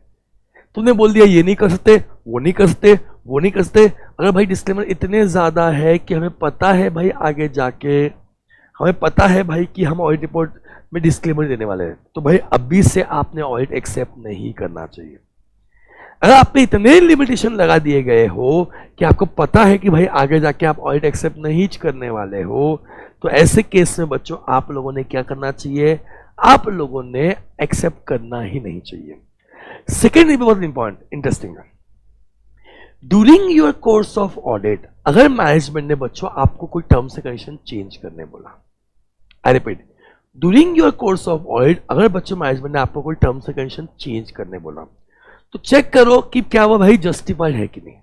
तुमने बोल दिया ये नहीं कर सकते, वो नहीं कर सकते, वो नहीं कर सकते, अगर भाई डिस्क्लेमर इतने ज्यादा है कि हमें पता है भाई आगे जाके, हमें पता है भाई कि हम ऑडिट रिपोर्ट में डिस्क्लेमर देने वाले हैं, तो भाई अभी से आपने ऑडिट एक्सेप्ट नहीं करना चाहिए। अगर आप पे इतने लिमिटेशन लगा दिए गए हो कि आपको पता है कि भाई आगे जाके आप ऑडिट एक्सेप्ट नहीं करने वाले हो, तो ऐसे केस में बच्चों आप लोगों ने क्या करना चाहिए, आप लोगों ने एक्सेप्ट करना ही नहीं चाहिए। सेकेंड बहुत इंपॉर्टेंट, इंटरेस्टिंग है, during your course of audit अगर मैनेजमेंट ने बच्चों आपको कोई टर्म्स एंड कंडीशन चेंज करने बोला, I repeat, during your course of audit अगर बच्चों मैनेजमेंट ने आपको कोई टर्म्स एंड कंडीशन चेंज करने बोला, तो चेक करो कि क्या वो भाई जस्टिफाइड है कि नहीं,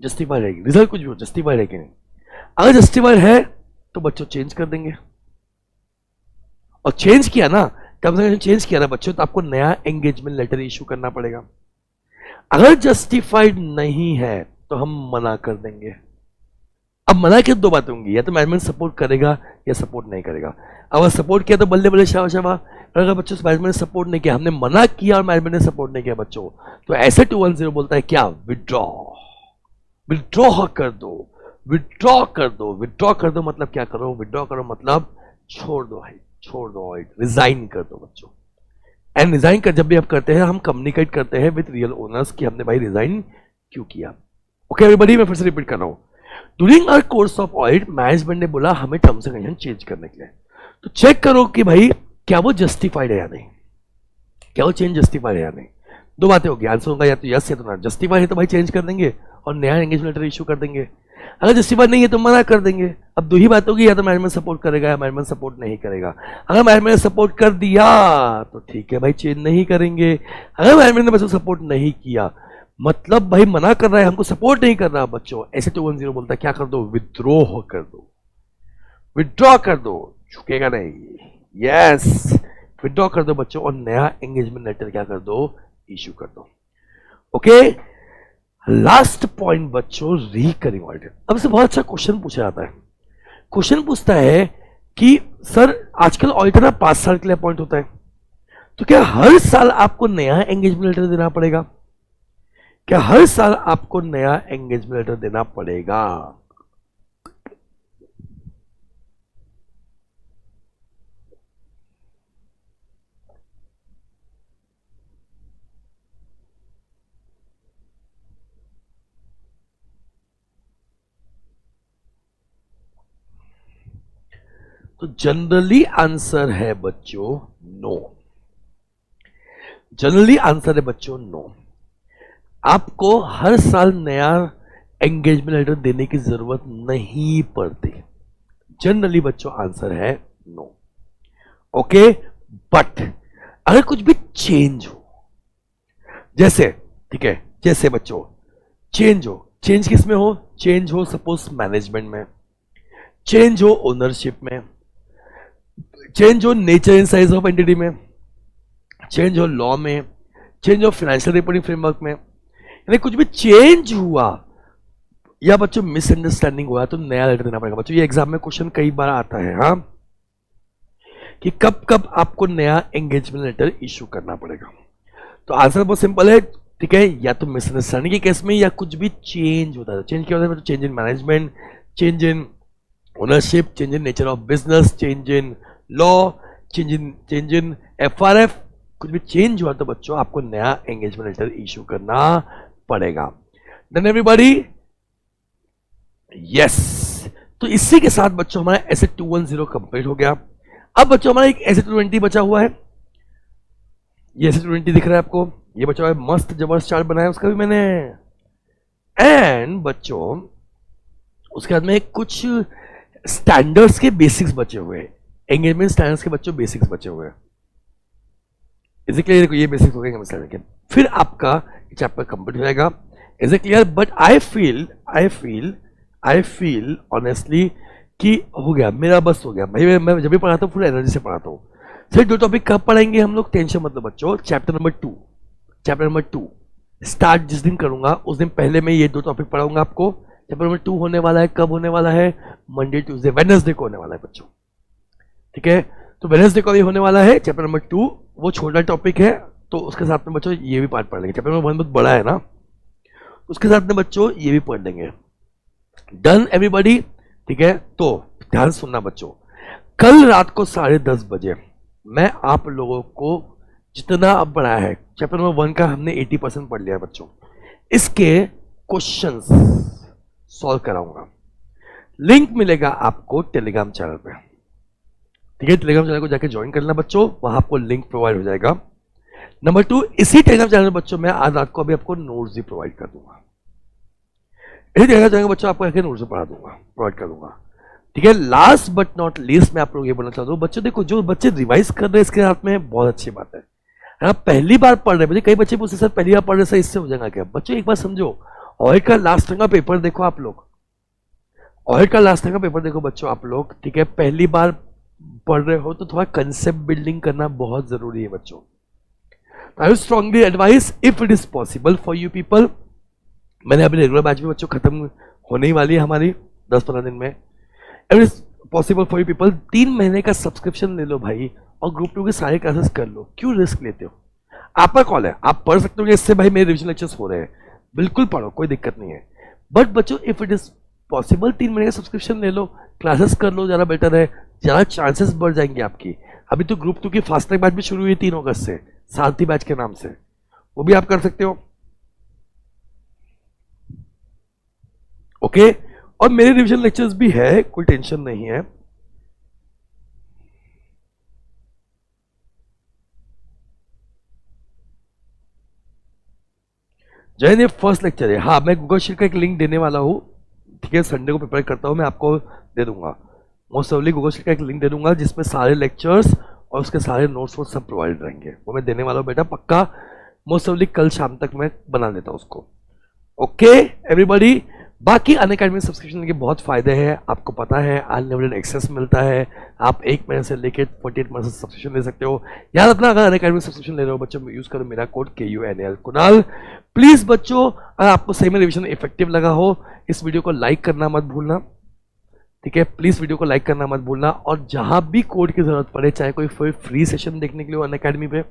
जस्टिफाइड है, रिजल्ट कुछ भी हो, जस्टिफाइड है कि नहीं। अगर जस्टिफाइड है तो बच्चों चेंज कर देंगे, और चेंज किया ना, टर्म्स एंड कंडीशन चेंज किया ना बच्चों, तो आपको नया एंगेजमेंट लेटर इश्यू करना पड़ेगा। अगर जस्टिफाइड नहीं है तो हम मना कर देंगे। अब मना के 2 बातें होंगी, या तो मैनेजमेंट सपोर्ट करेगा या सपोर्ट नहीं करेगा। अगर सपोर्ट किया तो बल्ले बल्ले शाबाश शाबाश, अगर बच्चों से मैनेजमेंट ने सपोर्ट नहीं किया, हमने मना किया और मैनेजमेंट ने सपोर्ट नहीं किया बच्चों, तो ऐसे 210 बोलता है क्या, विड्रॉ, विड्रॉ कर दो, विड्रॉ कर दो। विड्रॉ कर दो मतलब क्या करो, विड्रॉ करो मतलब छोड़ दो भाई, छोड़ दो, रिजाइन कर दो बच्चों। एंड रिजाइन कर जब भी आप करते हैं, हम कम्युनिकेट करते हैं विद रियल ओनर्स कि हमने भाई रिजाइन क्यों किया। ओके एवरीबॉडी, मैं फिर से रिपीट कर रहा हूं, during our course of audit management ने बोला हमें टर्म्स एंड कंडीशन चेंज करने के लिए, तो चेक करो कि भाई क्या वो जस्टिफाइड है या नहीं, क्या वो चेंज जस्टिफाइड है या नहीं। 2 बातें होगी, आंसर होगा या तो यस या तो ना। जस्टिफाइड है तो भाई चेंज कर देंगे और नया एंगेजमेंट लेटर इशू कर देंगे, अगर जस्टिफाइड नहीं है तो मना कर देंगे। अब 2 ही बात होगी, या तो मैनेजमेंट सपोर्ट करेगा या मैनेजमेंट सपोर्ट नहीं करेगा। अगर मैनेजमेंट ने सपोर्ट कर दिया तो ठीक है भाई, चेंज नहीं करेंगे। अगर मैनेजमेंट ने बच्चों सपोर्ट नहीं किया, मतलब भाई मना कर रहा है, हमको सपोर्ट नहीं कर रहा बच्चों, ऐसे 210 बोलता है क्या कर दो, विद्रोह कर दो, विड्रॉ कर दो, झुकेगा नहीं, यस विड्रॉ कर दो बच्चों, और नया एंगेजमेंट लेटर क्या कर दो, इश्यू कर दो। ओके लास्ट पॉइंट बच्चों, रिकरिंग ऑडिट। अब से बहुत अच्छा क्वेश्चन पूछा जाता है। क्वेश्चन पूछता है कि सर आजकल ऑडिटर ना 5 साल के लिए अपॉइंट होता है, तो क्या हर साल आपको नया एंगेजमेंट लेटर देना पड़ेगा? क्या हर साल आपको नया एंगेजमेंट लेटर देना पड़ेगा? तो जनरली आंसर है बच्चों नो। जनरली आंसर है बच्चों नो। आपको हर साल नया एंगेजमेंट लेटर देने की जरूरत नहीं पड़ती। जनरली बच्चों आंसर है नो। ओके, बट अगर कुछ भी चेंज हो, जैसे ठीक है, जैसे बच्चों चेंज किस में हो? चेंज हो सपोज मैनेजमेंट में, चेंज हो ओनरशिप में, चेंज हो nature and size of entity में, चेंज हो लॉ में, चेंज हो फाइनेंशियल रिपोर्टिंग फ्रेमवर्क में, यानी कुछ भी चेंज हुआ या बच्चों मिसअंडरस्टैंडिंग हुआ तो नया लेटर देना पड़ेगा। बच्चों ये एग्जाम में क्वेश्चन कई बार आता है, हाँ, कि कब कब आपको नया एंगेजमेंट लेटर इश्यू करना पड़ेगा। तो आंसर बहुत सिंपल है, ठीक है, या तो मिसअंडरस्टैंडिंग के केस में या कुछ भी चेंज होता है। चेंज क्या होता है? Change in management, change in ownership, change in nature of business, change in law, change in FRF, कुछ भी चेंज हुआ तो बच्चों आपको नया एंगेजमेंट लेटर इश्यू करना पड़ेगा। Done everybody? यस। तो इसी के साथ बच्चों हमारा एसेट 210 कंप्लीट हो गया। अब बच्चों हमारा एक एसेट 220 बचा हुआ है। ये एसेट 220 दिख रहा है आपको, ये बचा हुआ है, मस्त जबरदस्त चार्ट बनाया उसका भी मैंने। एंड बच्चों उसके बाद में कुछ स्टैंडर्ड्स के बेसिक्स बचे हुए हैं, एंगेजमेंट स्टैंडर्ड्स के बच्चों बेसिक्स बचे हुए हैं। Is it clear? देखो ये बेसिक्स हो गए स्टैंडर्ड के, फिर आपका चैप्टर कंप्लीट हो जाएगा। Is it clear? But I feel honestly कि हो गया, मेरा बस हो गया भाई। मैं जब भी पढ़ाता हूँ फुल एनर्जी से पढ़ाता हूँ। सर 2 टॉपिक कब पढ़ाएंगे हम लोग? टेंशन मतलब बच्चों, चैप्टर नंबर 2 स्टार्ट जिस दिन करूंगा उस दिन पहले मैं ये 2 टॉपिक पढ़ाऊंगा आपको। चैप्टर नंबर 2 होने वाला है, कब होने वाला है? मंडे, ट्यूसडे, वेडनेसडे को होने वाला है बच्चों, ठीक है। तो वेडनेसडे को भी होने वाला है चैप्टर नंबर 2। वो छोटा टॉपिक है तो उसके साथ में बच्चों ये भी पार्ट पढ़ लेंगे। चैप्टर नंबर 1 बहुत बड़ा है ना, उसके साथ में बच्चों ये भी पढ़ लेंगे। Done everybody? ठीक है, तो ध्यान सुनना बच्चों, कल रात को 10:30 बजे मैं आप लोगों को जितना अब पढ़ाया है चैप्टर नंबर 1 का हमने 80% पढ़ लिया है बच्चों, इसके क्वेश्चंस सॉल्व कराऊंगा। लिंक मिलेगा आपको टेलीग्राम चैनल पे, ठीक है। टेलीग्राम चैनल को जाके ज्वाइन कर लेना बच्चों, वहां आपको लिंक प्रोवाइड हो जाएगा। नंबर 2, इसी टेलीग्राम चैनल बच्चों मैं आज रात को अभी आपको नोट्स भी प्रोवाइड कर दूंगा। इसी टेलीग्राम चैनल बच्चों आपको आके नोट्स पढ़ा दूंगा, प्रोवाइड कर दूंगा, ठीक है। लास्ट बट नॉट लीस्ट मैं आप लोग ये बोलना चाहता हूँ बच्चों, देखो जो बच्चे रिवाइज कर रहे हैं इसके साथ में बहुत अच्छी बात है। आप पहली बार पढ़ रहे हैं, कई बच्चे पूछते सर पहली बार पढ़ रहे सर इससे हो जाएगा क्या? बच्चों एक बार समझो, ऑडिट का लास्ट का पेपर देखो आप लोग, ऑडिट का लास्ट का पेपर देखो बच्चों आप लोग, ठीक है। पहली बार पढ़ रहे हो तो थोड़ा कंसेप्ट बिल्डिंग करना बहुत जरूरी है बच्चों। I strongly advice if it is possible for you people, मैंने अभी रेगुलर बैच में बच्चों खत्म होने ही वाली है हमारी 10-15 दिन में। It is possible for you people 3 महीने का सब्सक्रिप्शन ले लो भाई, और ग्रुप 2 के सारे क्लासेस कर लो। क्यों रिस्क लेते हो? आपका कॉल है, आप पढ़ सकते हो कि इससे भाई मेरे रिविजन लेक्चर्स हो रहे हैं, बिल्कुल पढ़ो, कोई दिक्कत नहीं है। बट बच्चों इफ इट इज पॉसिबल 3 महीने का सब्सक्रिप्शन ले लो, क्लासेस कर लो, ज़्यादा बेटर है, ज़्यादा चांसेस बढ़ जाएंगे आपकी। अभी तो ग्रुप 2 की फास्ट ट्रैक बैच भी शुरू हुई 3 अगस्त से, सारथी बैच के नाम से, वो भी आप कर सकते हो, ओके। और मेरे रिविजन लेक्चर्स भी है, कोई टेंशन नहीं है। जैन ये फर्स्ट लेक्चर है, हाँ मैं गूगल शीट का एक लिंक देने वाला हूँ, ठीक है। संडे को प्रिपेयर करता हूँ मैं, आपको दे दूंगा मोस्ट ऑफली गूगल शीट का एक लिंक दे दूंगा जिसमें सारे लेक्चर्स और उसके सारे नोट्स वो सब प्रोवाइड रहेंगे, वो मैं देने वाला हूँ बेटा पक्का। मोस्ट ऑफली कल शाम तक मैं बना देता हूँ उसको, ओके एवरीबॉडी। बाकी अनअकैडमी सब्सक्रिप्शन के बहुत फायदे हैं, आपको पता है अनलिमिटेड एक्सेस मिलता है, आप 1 महीने से लेकर 48 मंथ सब्सक्रिप्शन ले सकते हो। याद रखना अगर अनअकैडमी सब्सक्रिप्शन ले रहे हो बच्चों, यूज करो मेरा कोड KUNAL कुणाल। प्लीज बच्चों अगर आपको सही में रिविजन इफेक्टिव लगा हो, इस वीडियो को लाइक करना मत भूलना, ठीक है, प्लीज वीडियो को लाइक करना मत भूलना। और जहां भी कोड की जरूरत पड़े, चाहे कोई फ्री सेशन देखने के लिए अनअकैडमी पे,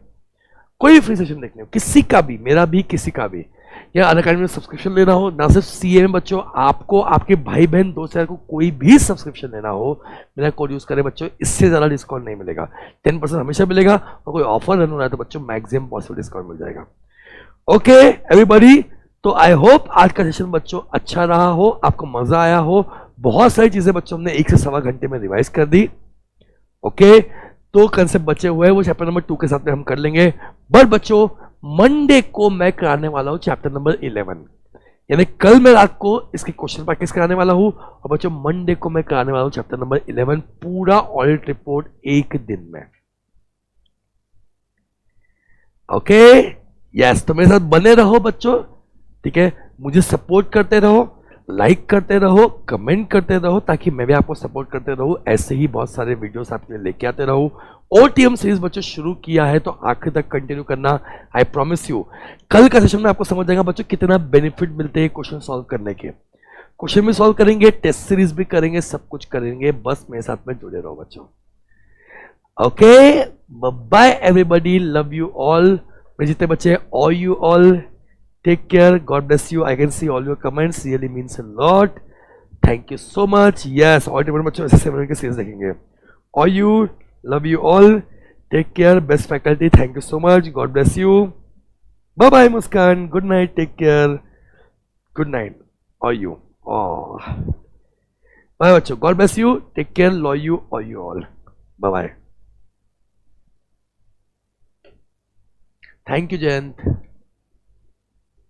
कोई फ्री सेशन देखने हो, किसी का भी, मेरा भी, किसी का भी, या अनअकैडमी में सब्सक्रिप्शन लेना हो, ना सिर्फ CA में बच्चों, आपको आपके भाई बहन दोस्त यार को कोई भी सब्सक्रिप्शन लेना हो, मेरा कोड यूज करें बच्चों, इससे ज्यादा डिस्काउंट नहीं मिलेगा। 10% हमेशा मिलेगा, और कोई ऑफर रन हो रहा है तो बच्चों मैक्सिमम पॉसिबल डिस्काउंट मिल जाएगा। ओके एवरीबॉडी, तो आई होप आज का सेशन बच्चों अच्छा रहा हो, आपको मजा आया हो। बहुत सारी चीजें बच्चों हमने 1 से सवा घंटे में रिवाइज कर दी। ओके, तो कंसेप्ट बचे हुए हैं वो चैप्टर नंबर 2 के साथ में हम कर लेंगे। बट बच्चों मंडे को मैं कराने वाला हूं चैप्टर नंबर 11, यानी कल मैं रात को इसके क्वेश्चन प्रैक्टिस कराने वाला हूं, और बच्चों मंडे को मैं कराने वाला हूं चैप्टर नंबर 11, पूरा ऑडिट रिपोर्ट 1 दिन में। ओके यस, तो मेरे साथ बने रहो बच्चों, ठीक है, मुझे सपोर्ट करते रहो, लाइक करते रहो, कमेंट करते रहो, ताकि मैं भी आपको सपोर्ट करते रहूं। ऐसे ही बहुत सारे वीडियोस आपके लिए लेके आते रहूं। OTM सीरीज बच्चों शुरू किया है तो आखिर तक कंटिन्यू करना, आई प्रॉमिस यू। कल का सेशन में आपको समझ जाएगा बच्चों कितना बेनिफिट मिलते हैं क्वेश्चन सॉल्व करने के। क्वेश्चन भी सॉल्व करेंगे, टेस्ट सीरीज भी करेंगे, सब कुछ करेंगे, बस मेरे साथ में जुड़े रहो बच्चों। Okay bye everybody, love you all. मेरे जितने बच्चे हैं, all you all, take care, God bless you. I can see all your comments, really means a lot. Thank you so much. Yes, all different बच्चों ऐसे 7 के series देखेंगे। All you, love you all. Take care, best faculty. Thank you so much. God bless you. Bye bye Muskan. Good night. Take care. Good night. All you. Oh. Bye बच्चों. God bless you. Take care. Love you. All you all. Bye bye. Thank you Jayant.